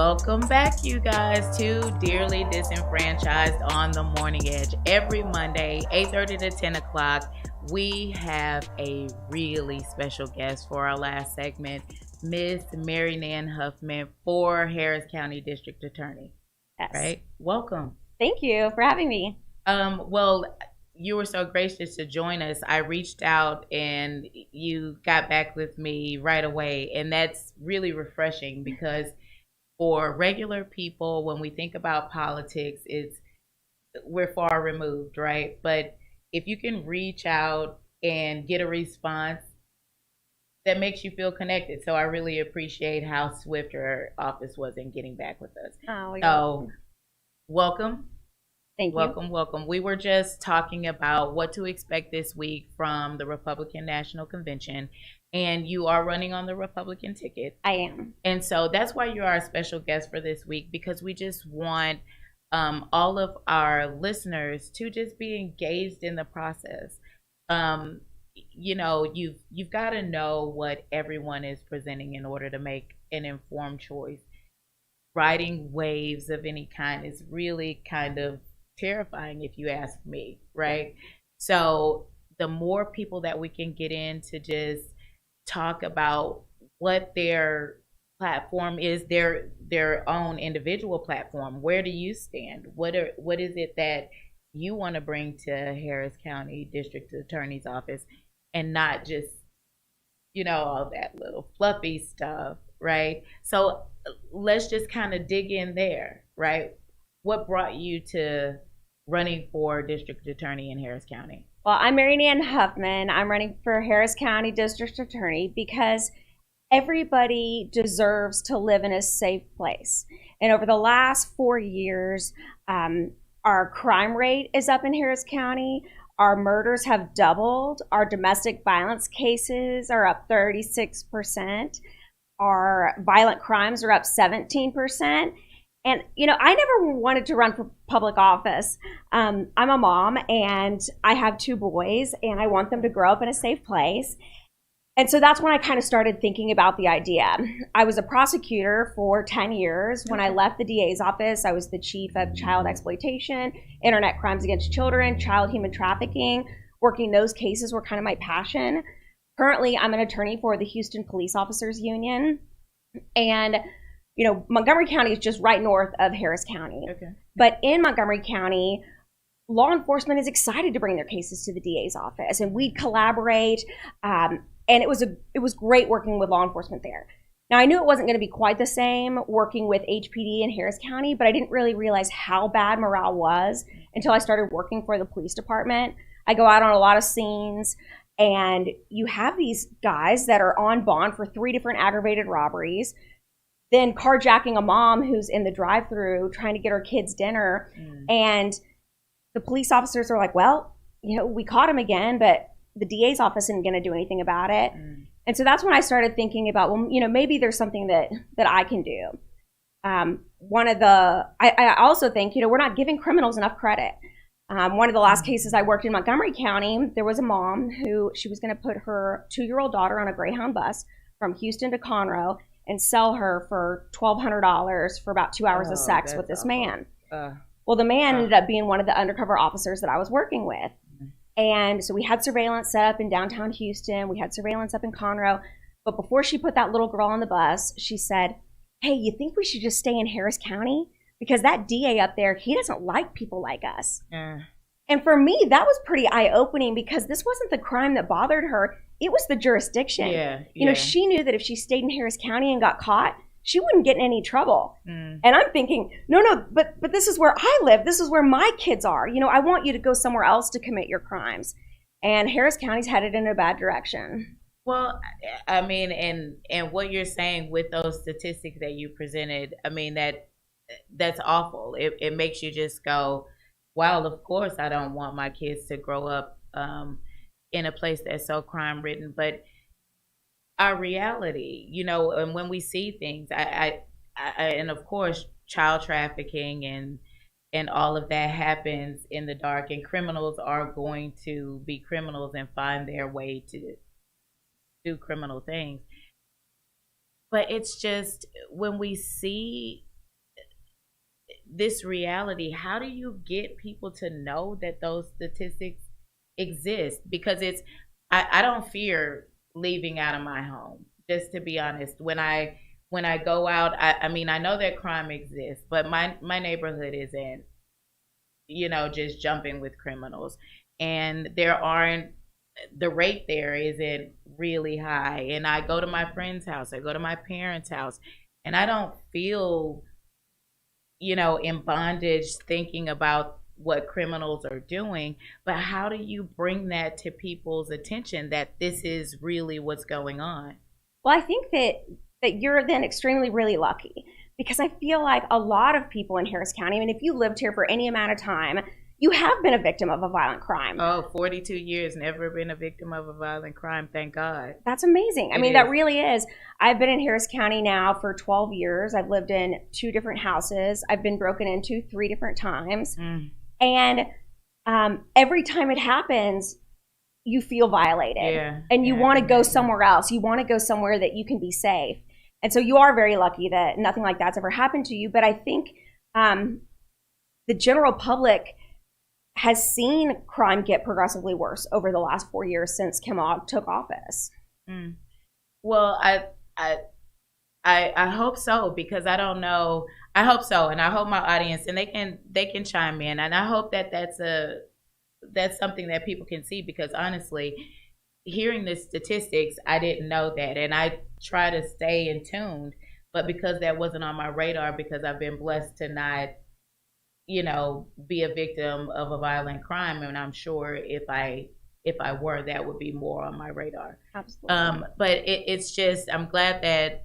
Welcome back, you guys, to Dearly Disenfranchised on the Morning Edge. Every Monday, 8:30 to 10 o'clock, we have a really special guest for our last segment, Miss Mary Nan Huffman for Harris County District Attorney. Yes. Right? Welcome. Thank you for having me. Well, you were so gracious to join us. I reached out and you got back with me right away. And that's really refreshing because for regular people, when we think about politics, we're far removed, right? But if you can reach out and get a response, that makes you feel connected. So I really appreciate how swift your office was in getting back with us. Oh, so welcome. Thank you. Welcome. We were just talking about what to expect this week from the Republican National Convention, and you are running on the Republican ticket. I am. And so that's why you're our special guest for this week, because we just want all of our listeners to just be engaged in the process. You know, you've got to know what everyone is presenting in order to make an informed choice. Riding waves of any kind is really kind of terrifying, if you ask me, right? So the more people that we can get in to just talk about what their platform is, their own individual platform. Where do you stand? What is it that you want to bring to Harris County District Attorney's Office, and not just, you know, all that little fluffy stuff, right? So let's just kind of dig in there, right? What brought you to running for District Attorney in Harris County? Well, I'm Mary Nan Huffman. I'm running for Harris County District Attorney because everybody deserves to live in a safe place. And over the last 4 years, our crime rate is up in Harris County. Our murders have doubled. Our domestic violence cases are up 36%. Our violent crimes are up 17%. And, you know, I never wanted to run for public office. I'm a mom and I have 2 boys and I want them to grow up in a safe place. And so that's when I kind of started thinking about the idea. I was a prosecutor for 10 years. When I left the DA's office, I was the chief of child exploitation, internet crimes against children, child human trafficking. Working those cases were kind of my passion. Currently, I'm an attorney for the Houston Police Officers Union. And you know, Montgomery County is just right north of Harris County. Okay. But in Montgomery County, law enforcement is excited to bring their cases to the DA's office, and we collaborate. And it was great working with law enforcement there. Now, I knew it wasn't going to be quite the same working with HPD in Harris County, but I didn't really realize how bad morale was until I started working for the police department. I go out on a lot of scenes, and you have these guys that are on bond for 3 different aggravated robberies, then carjacking a mom who's in the drive-thru trying to get her kids dinner. And the police officers are like, well, you know, we caught him again, but the DA's office isn't going to do anything about it. And so that's when I started thinking about, well, you know, maybe there's something that I can do. I also think, you know, we're not giving criminals enough credit. One of the last cases I worked in Montgomery County, there was a mom who she was going to put her 2-year-old daughter on a Greyhound bus from Houston to Conroe and sell her for $1,200 for about 2 hours of sex with this man. Well, the man ended up being one of the undercover officers that I was working with. And so we had surveillance set up in downtown Houston. We had surveillance up in Conroe. But before she put that little girl on the bus, she said, hey, you think we should just stay in Harris County? Because that DA up there, he doesn't like people like us. And for me, that was pretty eye-opening because this wasn't the crime that bothered her. It was the jurisdiction. You know, she knew that if she stayed in Harris County and got caught, she wouldn't get in any trouble. And I'm thinking, no, but this is where I live. This is where my kids are. You know, I want you to go somewhere else to commit your crimes. And Harris County's headed in a bad direction. Well, I mean, and what you're saying with those statistics that you presented, I mean, that's awful. It makes you just go, wow, of course I don't want my kids to grow up in a place that's so crime ridden. But our reality, you know, and when we see things, I and of course child trafficking and all of that happens in the dark, and criminals are going to be criminals and find their way to do criminal things. But it's just when we see this reality, how do you get people to know that those statistics exist? Because I don't fear leaving out of my home, just to be honest. When I go out, I mean, I know that crime exists, but my neighborhood isn't, just jumping with criminals. And the rate there isn't really high. And I go to my friend's house, I go to my parents' house, and I don't feel, in bondage thinking about what criminals are doing. But how do you bring that to people's attention that this is really what's going on? Well, I think that you're then extremely really lucky, because I feel like a lot of people in Harris County, I mean, if you lived here for any amount of time, you have been a victim of a violent crime. Oh, 42 years, never been a victim of a violent crime, thank God. That's amazing. I mean, that really is. I've been in Harris County now for 12 years. I've lived in 2 different houses. I've been broken into 3 different times. And every time it happens, you feel violated. And you want to go somewhere else. You want to go somewhere that you can be safe. And so you are very lucky that nothing like that's ever happened to you. But I think the general public has seen crime get progressively worse over the last 4 years since Kim Ogg took office. Well, I hope so, because I don't know. I hope so, and I hope my audience, and they can chime in, and I hope that that's something that people can see, because honestly, hearing the statistics, I didn't know that, and I try to stay in tune, but because that wasn't on my radar, because I've been blessed to not, be a victim of a violent crime, and I'm sure if I were, that would be more on my radar. Absolutely. But it's just, I'm glad that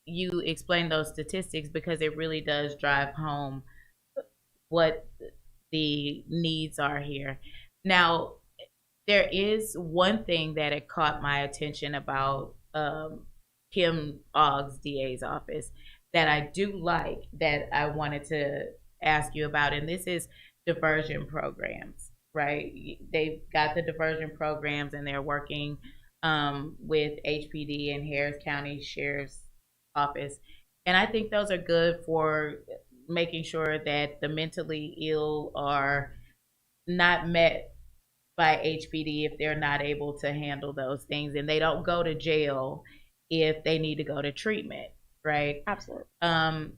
you explained those statistics, because it really does drive home what the needs are here. Now, there is one thing that had caught my attention about Kim Ogg's DA's office that I do like, that I wanted to ask you about, and this is diversion programs, right? They've got the diversion programs, and they're working with HPD and Harris County Sheriff's Office, and I think those are good for making sure that the mentally ill are not met by HPD if they're not able to handle those things, and they don't go to jail if they need to go to treatment. Right? Absolutely.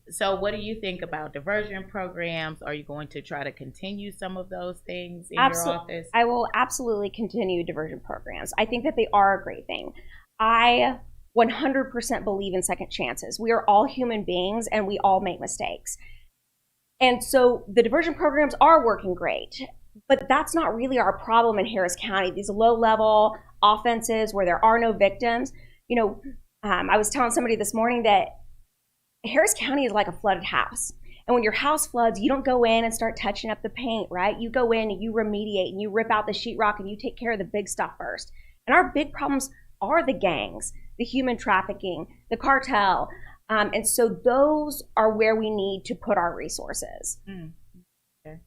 So what do you think about diversion programs? Are you going to try to continue some of those things in your office? I will absolutely continue diversion programs. I think that they are a great thing. I 100% believe in second chances. We are all human beings, and we all make mistakes. And so the diversion programs are working great, but that's not really our problem in Harris County. These low-level offenses where there are no victims, I was telling somebody this morning that Harris County is like a flooded house. And when your house floods, you don't go in and start touching up the paint, right? You go in and you remediate and you rip out the sheetrock and you take care of the big stuff first. And our big problems are the gangs, the human trafficking, the cartel. And so those are where we need to put our resources. Okay.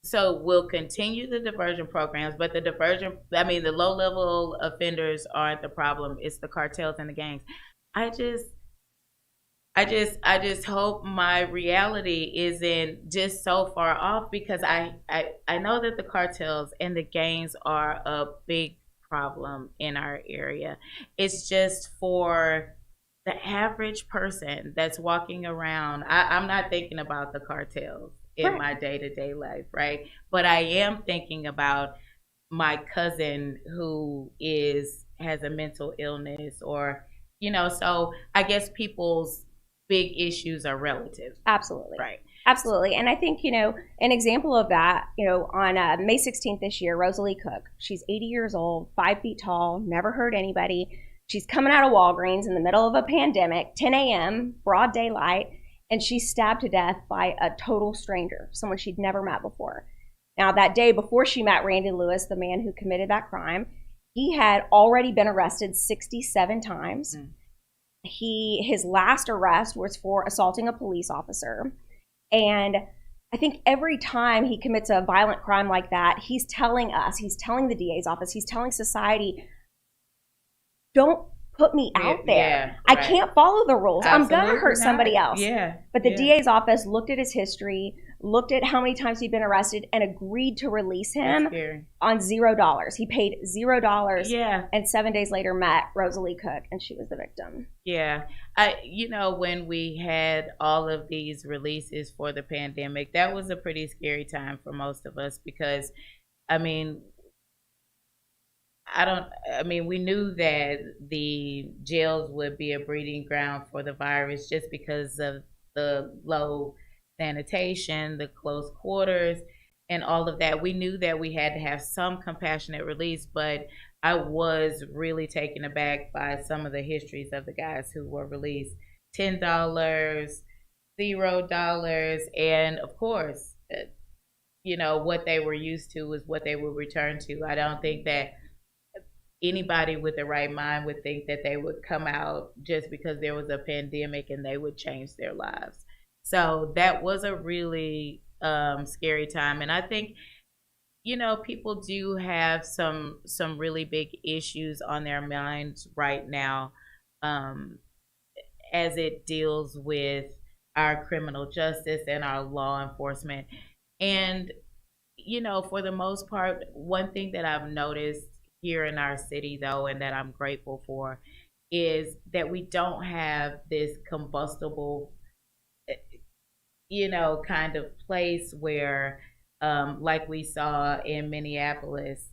So we'll continue the diversion programs, but the low-level offenders aren't the problem. It's the cartels and the gangs. I just hope my reality isn't just so far off, because I know that the cartels and the gangs are a big problem in our area. It's just for the average person that's walking around. I'm not thinking about the cartels in my day-to-day life, right? But I am thinking about my cousin who has a mental illness, or so I guess people's big issues are relative. Absolutely. Right. Absolutely. And I think, an example of that, on May 16th this year, Rosalie Cook, she's 80 years old, 5 feet tall, never hurt anybody. She's coming out of Walgreens in the middle of a pandemic, 10 a.m., broad daylight, and she's stabbed to death by a total stranger, someone she'd never met before. Now, that day before she met Randy Lewis, the man who committed that crime, he had already been arrested 67 times. His last arrest was for assaulting a police officer. And I think every time he commits a violent crime like that, he's telling us, he's telling the DA's office, he's telling society, don't put me out there. Yeah, I can't follow the rules. Absolutely I'm going to hurt somebody else. Yeah. But the DA's office looked at his history, looked at how many times he'd been arrested, and agreed to release him on $0. He paid $0. Yeah. And 7 days later met Rosalie Cook, and she was the victim. Yeah. When we had all of these releases for the pandemic, that was a pretty scary time for most of us because, we knew that the jails would be a breeding ground for the virus just because of the low sanitation, the close quarters, and all of that. We knew that we had to have some compassionate release, but I was really taken aback by some of the histories of the guys who were released. $10, $0, and of course, what they were used to is what they would return to. I don't think that anybody with the right mind would think that they would come out just because there was a pandemic and they would change their lives. So that was a really scary time. And I think, people do have some really big issues on their minds right now as it deals with our criminal justice and our law enforcement. And, for the most part, one thing that I've noticed here in our city, though, and that I'm grateful for, is that we don't have this combustible, kind of place where, like we saw in Minneapolis,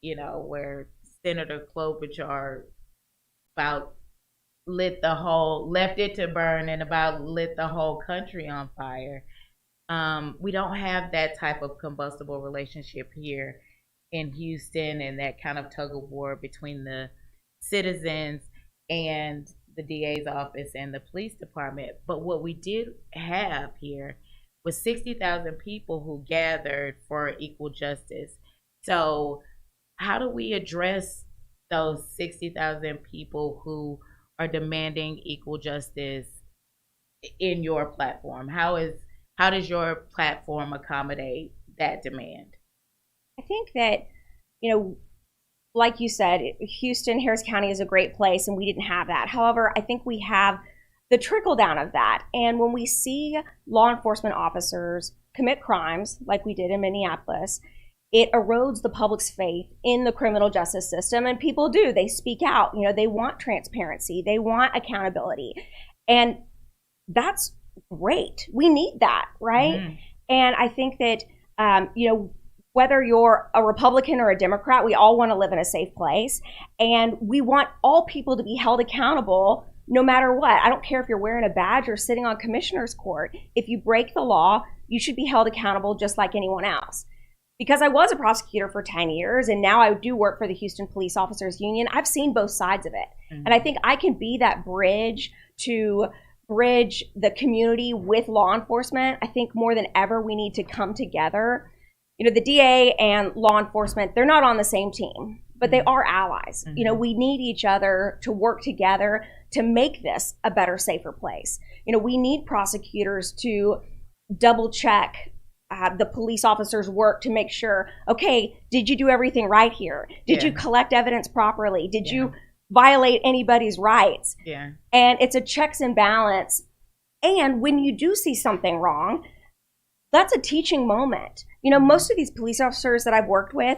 where Senator Klobuchar about left it to burn and about lit the whole country on fire. We don't have that type of combustible relationship here in Houston, and that kind of tug of war between the citizens and the DA's office and the police department. But what we did have here was 60,000 people who gathered for equal justice. So how do we address those 60,000 people who are demanding equal justice in your platform? How does your platform accommodate that demand? I think that, like you said, Houston, Harris County is a great place, and we didn't have that. However, I think we have the trickle down of that. And when we see law enforcement officers commit crimes like we did in Minneapolis, it erodes the public's faith in the criminal justice system. And people do. They speak out. They want transparency. They want accountability. And that's great. We need that, right? Mm-hmm. And I think that, whether you're a Republican or a Democrat, we all want to live in a safe place. And we want all people to be held accountable no matter what. I don't care if you're wearing a badge or sitting on commissioner's court. If you break the law, you should be held accountable just like anyone else. Because I was a prosecutor for 10 years and now I do work for the Houston Police Officers Union, I've seen both sides of it. Mm-hmm. And I think I can be that bridge to bridge the community with law enforcement. I think more than ever we need to come together. The DA and law enforcement, they're not on the same team, but they are allies. Mm-hmm. We need each other to work together to make this a better, safer place. We need prosecutors to double check the police officers' work to make sure, okay, did you do everything right here? Did you collect evidence properly? Did you violate anybody's rights? Yeah. And it's a checks and balance. And when you do see something wrong, that's a teaching moment. Most of these police officers that I've worked with,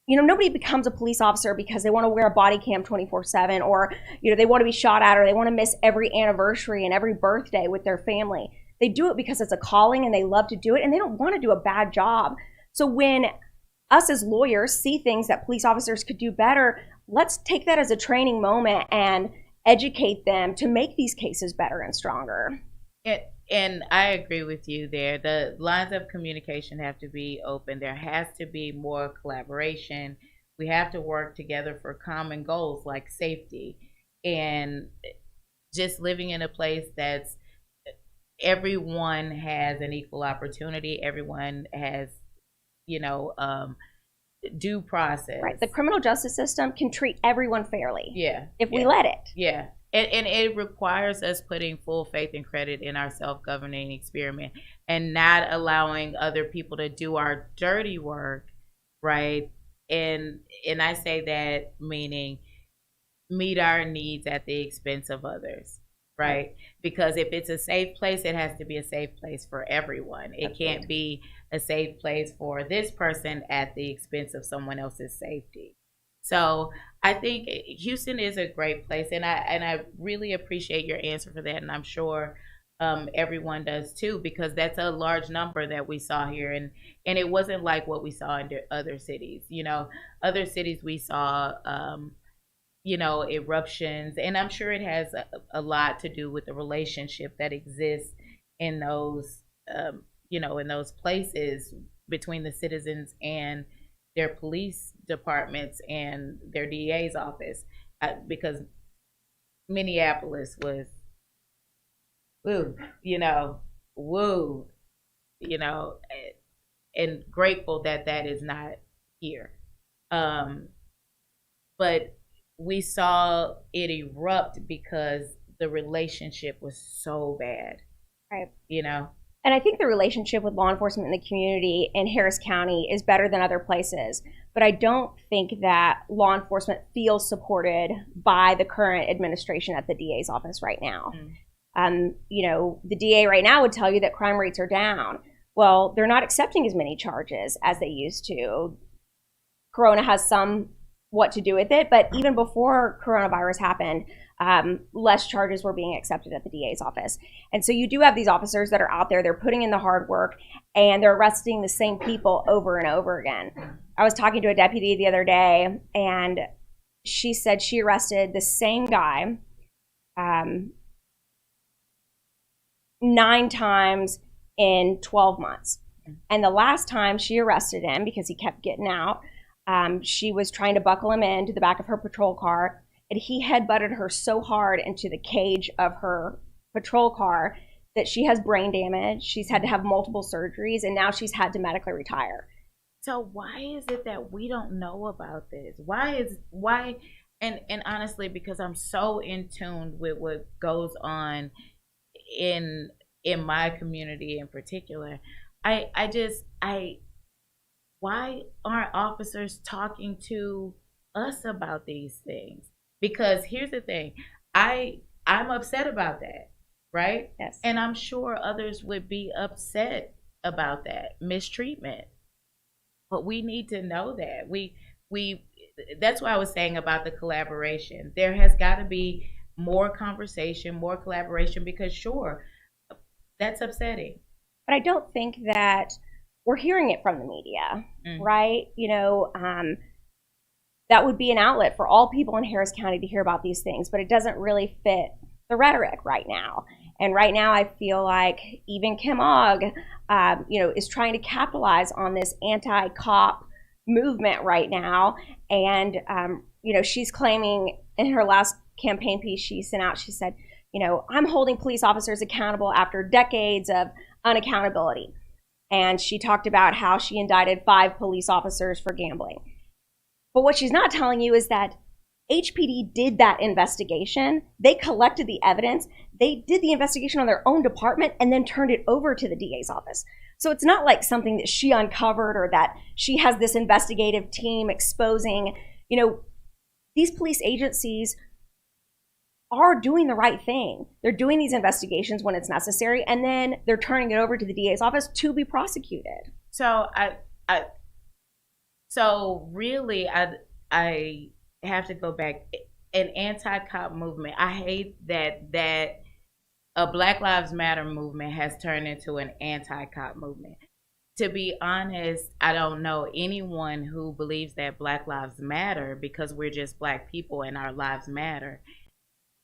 nobody becomes a police officer because they want to wear a body cam 24/7 or, they want to be shot at or they want to miss every anniversary and every birthday with their family. They do it because it's a calling and they love to do it and they don't want to do a bad job. So when us as lawyers see things that police officers could do better, let's take that as a training moment and educate them to make these cases better and stronger. And I agree with you there. The lines of communication have to be open. There has to be more collaboration. We have to work together for common goals like safety and just living in a place that's everyone has an equal opportunity. Everyone has, due process. Right. The criminal justice system can treat everyone fairly. Yeah. If we let it. Yeah. And it requires us putting full faith and credit in our self-governing experiment and not allowing other people to do our dirty work, right? And I say that meaning meet our needs at the expense of others, right? Because if it's a safe place, it has to be a safe place for everyone. It can't be a safe place for this person at the expense of someone else's safety. So I think Houston is a great place, and I really appreciate your answer for that, and I'm sure everyone does too, because that's a large number that we saw here, and it wasn't like what we saw in other cities. Other cities we saw eruptions, and I'm sure it has a lot to do with the relationship that exists in those in those places between the citizens and their police departments and their DA's office, because Minneapolis was woo, woo, and grateful that that is not here. But we saw it erupt because the relationship was so bad. Right. And I think the relationship with law enforcement in the community in Harris County is better than other places. But I don't think that law enforcement feels supported by the current administration at the DA's office right now. The DA right now would tell you that crime rates are down. Well, they're not accepting as many charges as they used to. Corona has what to do with it, but even before coronavirus happened, less charges were being accepted at the DA's office. And so you do have these officers that are out there, they're putting in the hard work, and they're arresting the same people over and over again. I was talking to a deputy the other day, and she said she arrested the same guy 9 times in 12 months. And the last time she arrested him, because he kept getting out, she was trying to buckle him into the back of her patrol car, and he headbutted her so hard into the cage of her patrol car that she has brain damage. She's had to have multiple surgeries, and now she's had to medically retire. So why is it that we don't know about this? And honestly, because I'm so in tune with what goes on in my community in particular, why aren't officers talking to us about these things? Because here's the thing, I'm upset about that, right? Yes. And I'm sure others would be upset about that mistreatment. But we need to know that. That's what I was saying about the collaboration. There has got to be more conversation, more collaboration, because sure, that's upsetting. But I don't think that we're hearing it from the media, right? That would be an outlet for all people in Harris County to hear about these things, but it doesn't really fit the rhetoric right now. And right now I feel like even Kim Ogg, is trying to capitalize on this anti-cop movement right now. And, she's claiming in her last campaign piece she sent out, she said, I'm holding police officers accountable after decades of unaccountability. And she talked about how she indicted 5 police officers for gambling. But what she's not telling you is that HPD did that investigation. They collected the evidence. They did the investigation on their own department and then turned it over to the DA's office. So it's not like something that she uncovered or that she has this investigative team exposing. These police agencies are doing the right thing. They're doing these investigations when it's necessary, and then they're turning it over to the DA's office to be prosecuted. So really, I have to go back. An anti-cop movement. I hate that a Black Lives Matter movement has turned into an anti-cop movement. To be honest, I don't know anyone who believes that Black Lives Matter because we're just Black people and our lives matter,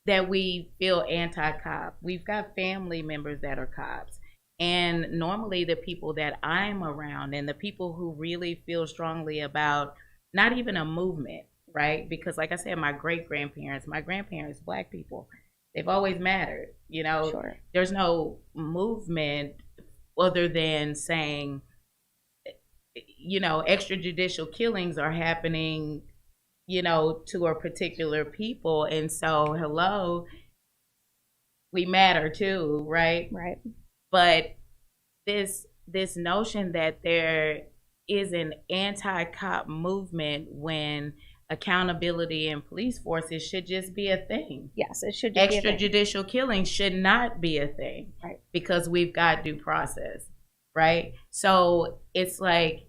that we feel anti-cop. We've got family members that are cops. And normally the people that I'm around and the people who really feel strongly about not even a movement, right? Because like I said, my grandparents, Black people, they've always mattered. Sure. There's no movement other than saying, extrajudicial killings are happening, to a particular people. And so, hello, we matter too, right? Right. But this notion that there is an anti-cop movement when accountability in police forces should just be a thing. Yes, it should just be a thing. Extrajudicial killing should not be a thing, right? Because we've got due process, right? So it's like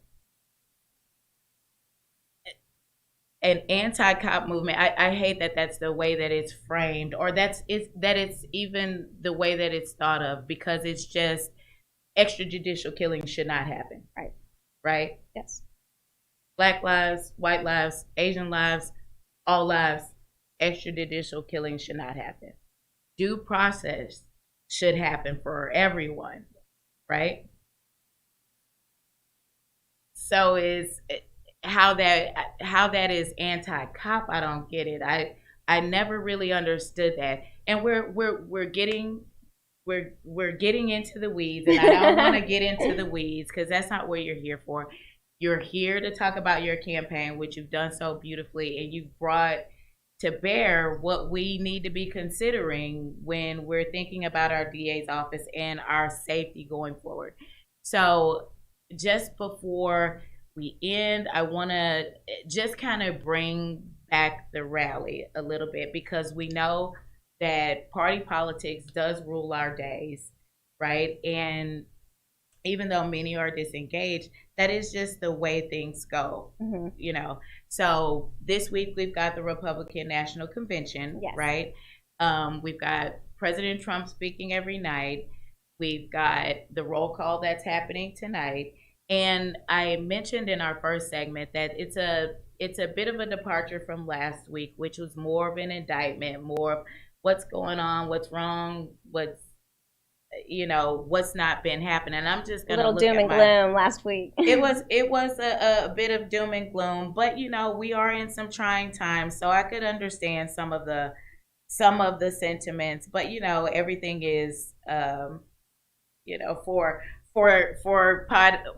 an anti-cop movement. I hate that that's the way that it's framed, or that it's even the way that it's thought of, because it's just extrajudicial killing should not happen. Right? Yes. Black lives, white lives, Asian lives, all lives, extrajudicial killing should not happen. Due process should happen for everyone, right? So is how that is anti-cop, I don't get it. I never really understood that. And we're getting into the weeds, and I don't want to get into the weeds because that's not what you're here for. You're here to talk about your campaign, which you've done so beautifully, and you've brought to bear what we need to be considering when we're thinking about our DA's office and our safety going forward. So just before we end, I want to just kind of bring back the rally a little bit, because we know that party politics does rule our days, right? And even though many are disengaged, that is just the way things go, you know. So this week we've got the Republican National Convention, right? We've got President Trump speaking every night. We've got the roll call that's happening tonight. And I mentioned in our first segment that it's a bit of a departure from last week, which was more of an indictment, more of what's going on, what's wrong, what's not been happening. I'm just going to look doom and gloom last week. It was a bit of doom and gloom, but we are in some trying times, so I could understand some of the sentiments, but everything is for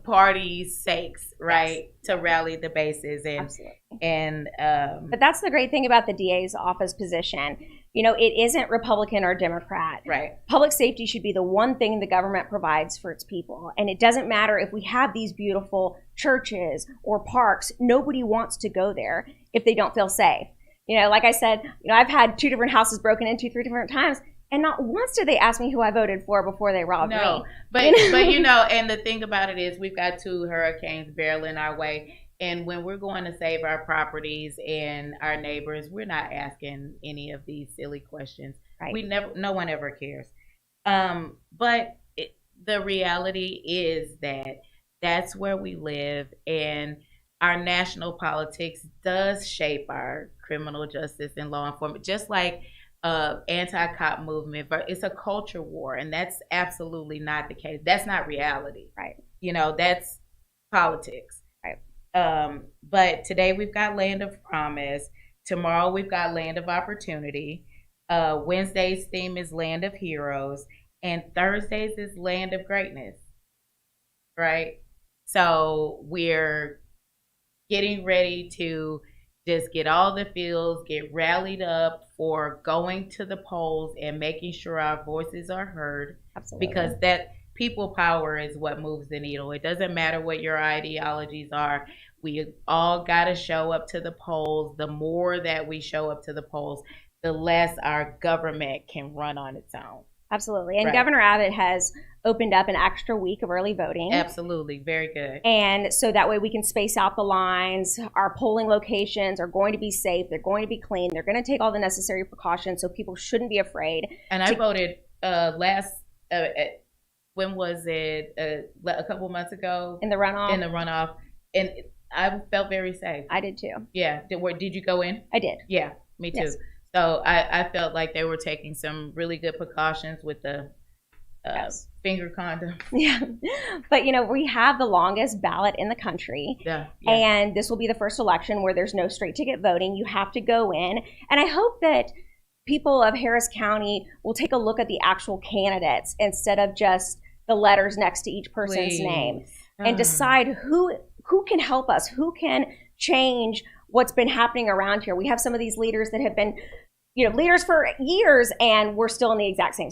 parties' sakes, right? Yes. To rally the bases but that's the great thing about the DA's office position. It isn't Republican or Democrat. Right. Public safety should be the one thing the government provides for its people. And it doesn't matter if we have these beautiful churches or parks. Nobody wants to go there if they don't feel safe. Like I said, I've had 2 different houses broken into 3 different times. And not once did they ask me who I voted for before they robbed me. But and the thing about it is we've got 2 hurricanes barreling our way. And when we're going to save our properties and our neighbors, we're not asking any of these silly questions. Right. No one ever cares. But the reality is that that's where we live, and our national politics does shape our criminal justice and law enforcement, just like anti-cop movement, but it's a culture war, and that's absolutely not the case. That's not reality. Right. That's politics. But today we've got Land of Promise. Tomorrow we've got Land of Opportunity. Wednesday's theme is Land of Heroes. And Thursday's is Land of Greatness. Right? So we're getting ready to just get all the feels, get rallied up for going to the polls and making sure our voices are heard. Absolutely. Because that people power is what moves the needle. It doesn't matter what your ideologies are. We all got to show up to the polls. The more that we show up to the polls, the less our government can run on its own. Absolutely. And Governor Abbott has opened up an extra week of early voting. Absolutely. Very good. And so that way we can space out the lines. Our polling locations are going to be safe. They're going to be clean. They're going to take all the necessary precautions, so people shouldn't be afraid. And I voted when was it? A couple months ago. In the runoff. And I felt very safe. I did too. Yeah. Did you go in? I did. Yeah, me too. Yes. So I felt like they were taking some really good precautions with the finger condom. Yeah. But, we have the longest ballot in the country. Yeah. And this will be the first election where there's no straight ticket voting. You have to go in. And I hope that people of Harris County will take a look at the actual candidates instead of just the letters next to each person's name, and decide who can help us, who can change what's been happening around here. We have some of these leaders that have been, leaders for years, and we're still in the exact same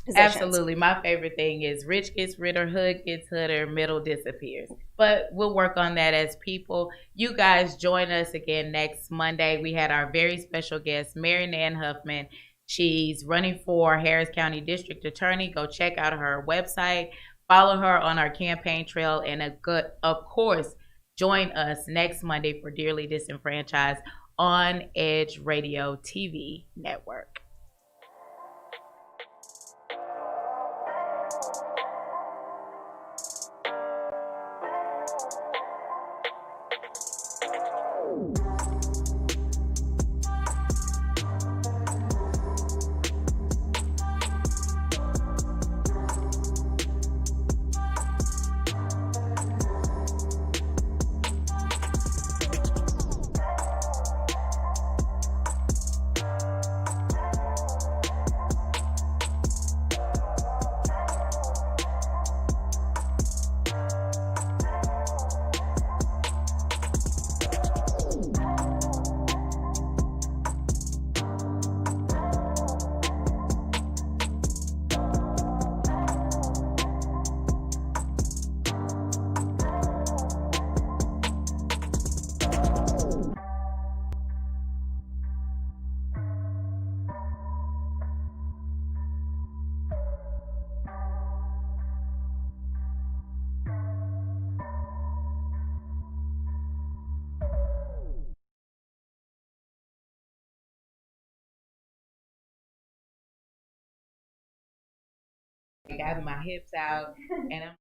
positions. Absolutely. My favorite thing is rich gets ritter, hood gets hooder, middle disappears. But we'll work on that as people. You guys join us again next Monday. We had our very special guest, Mary Nan Huffman. She's running for Harris County District Attorney. Go check out her website. Follow her on our campaign trail. And of course, join us next Monday for Dearly Disenfranchised on Edge Radio TV Network. I got my hips out and I'm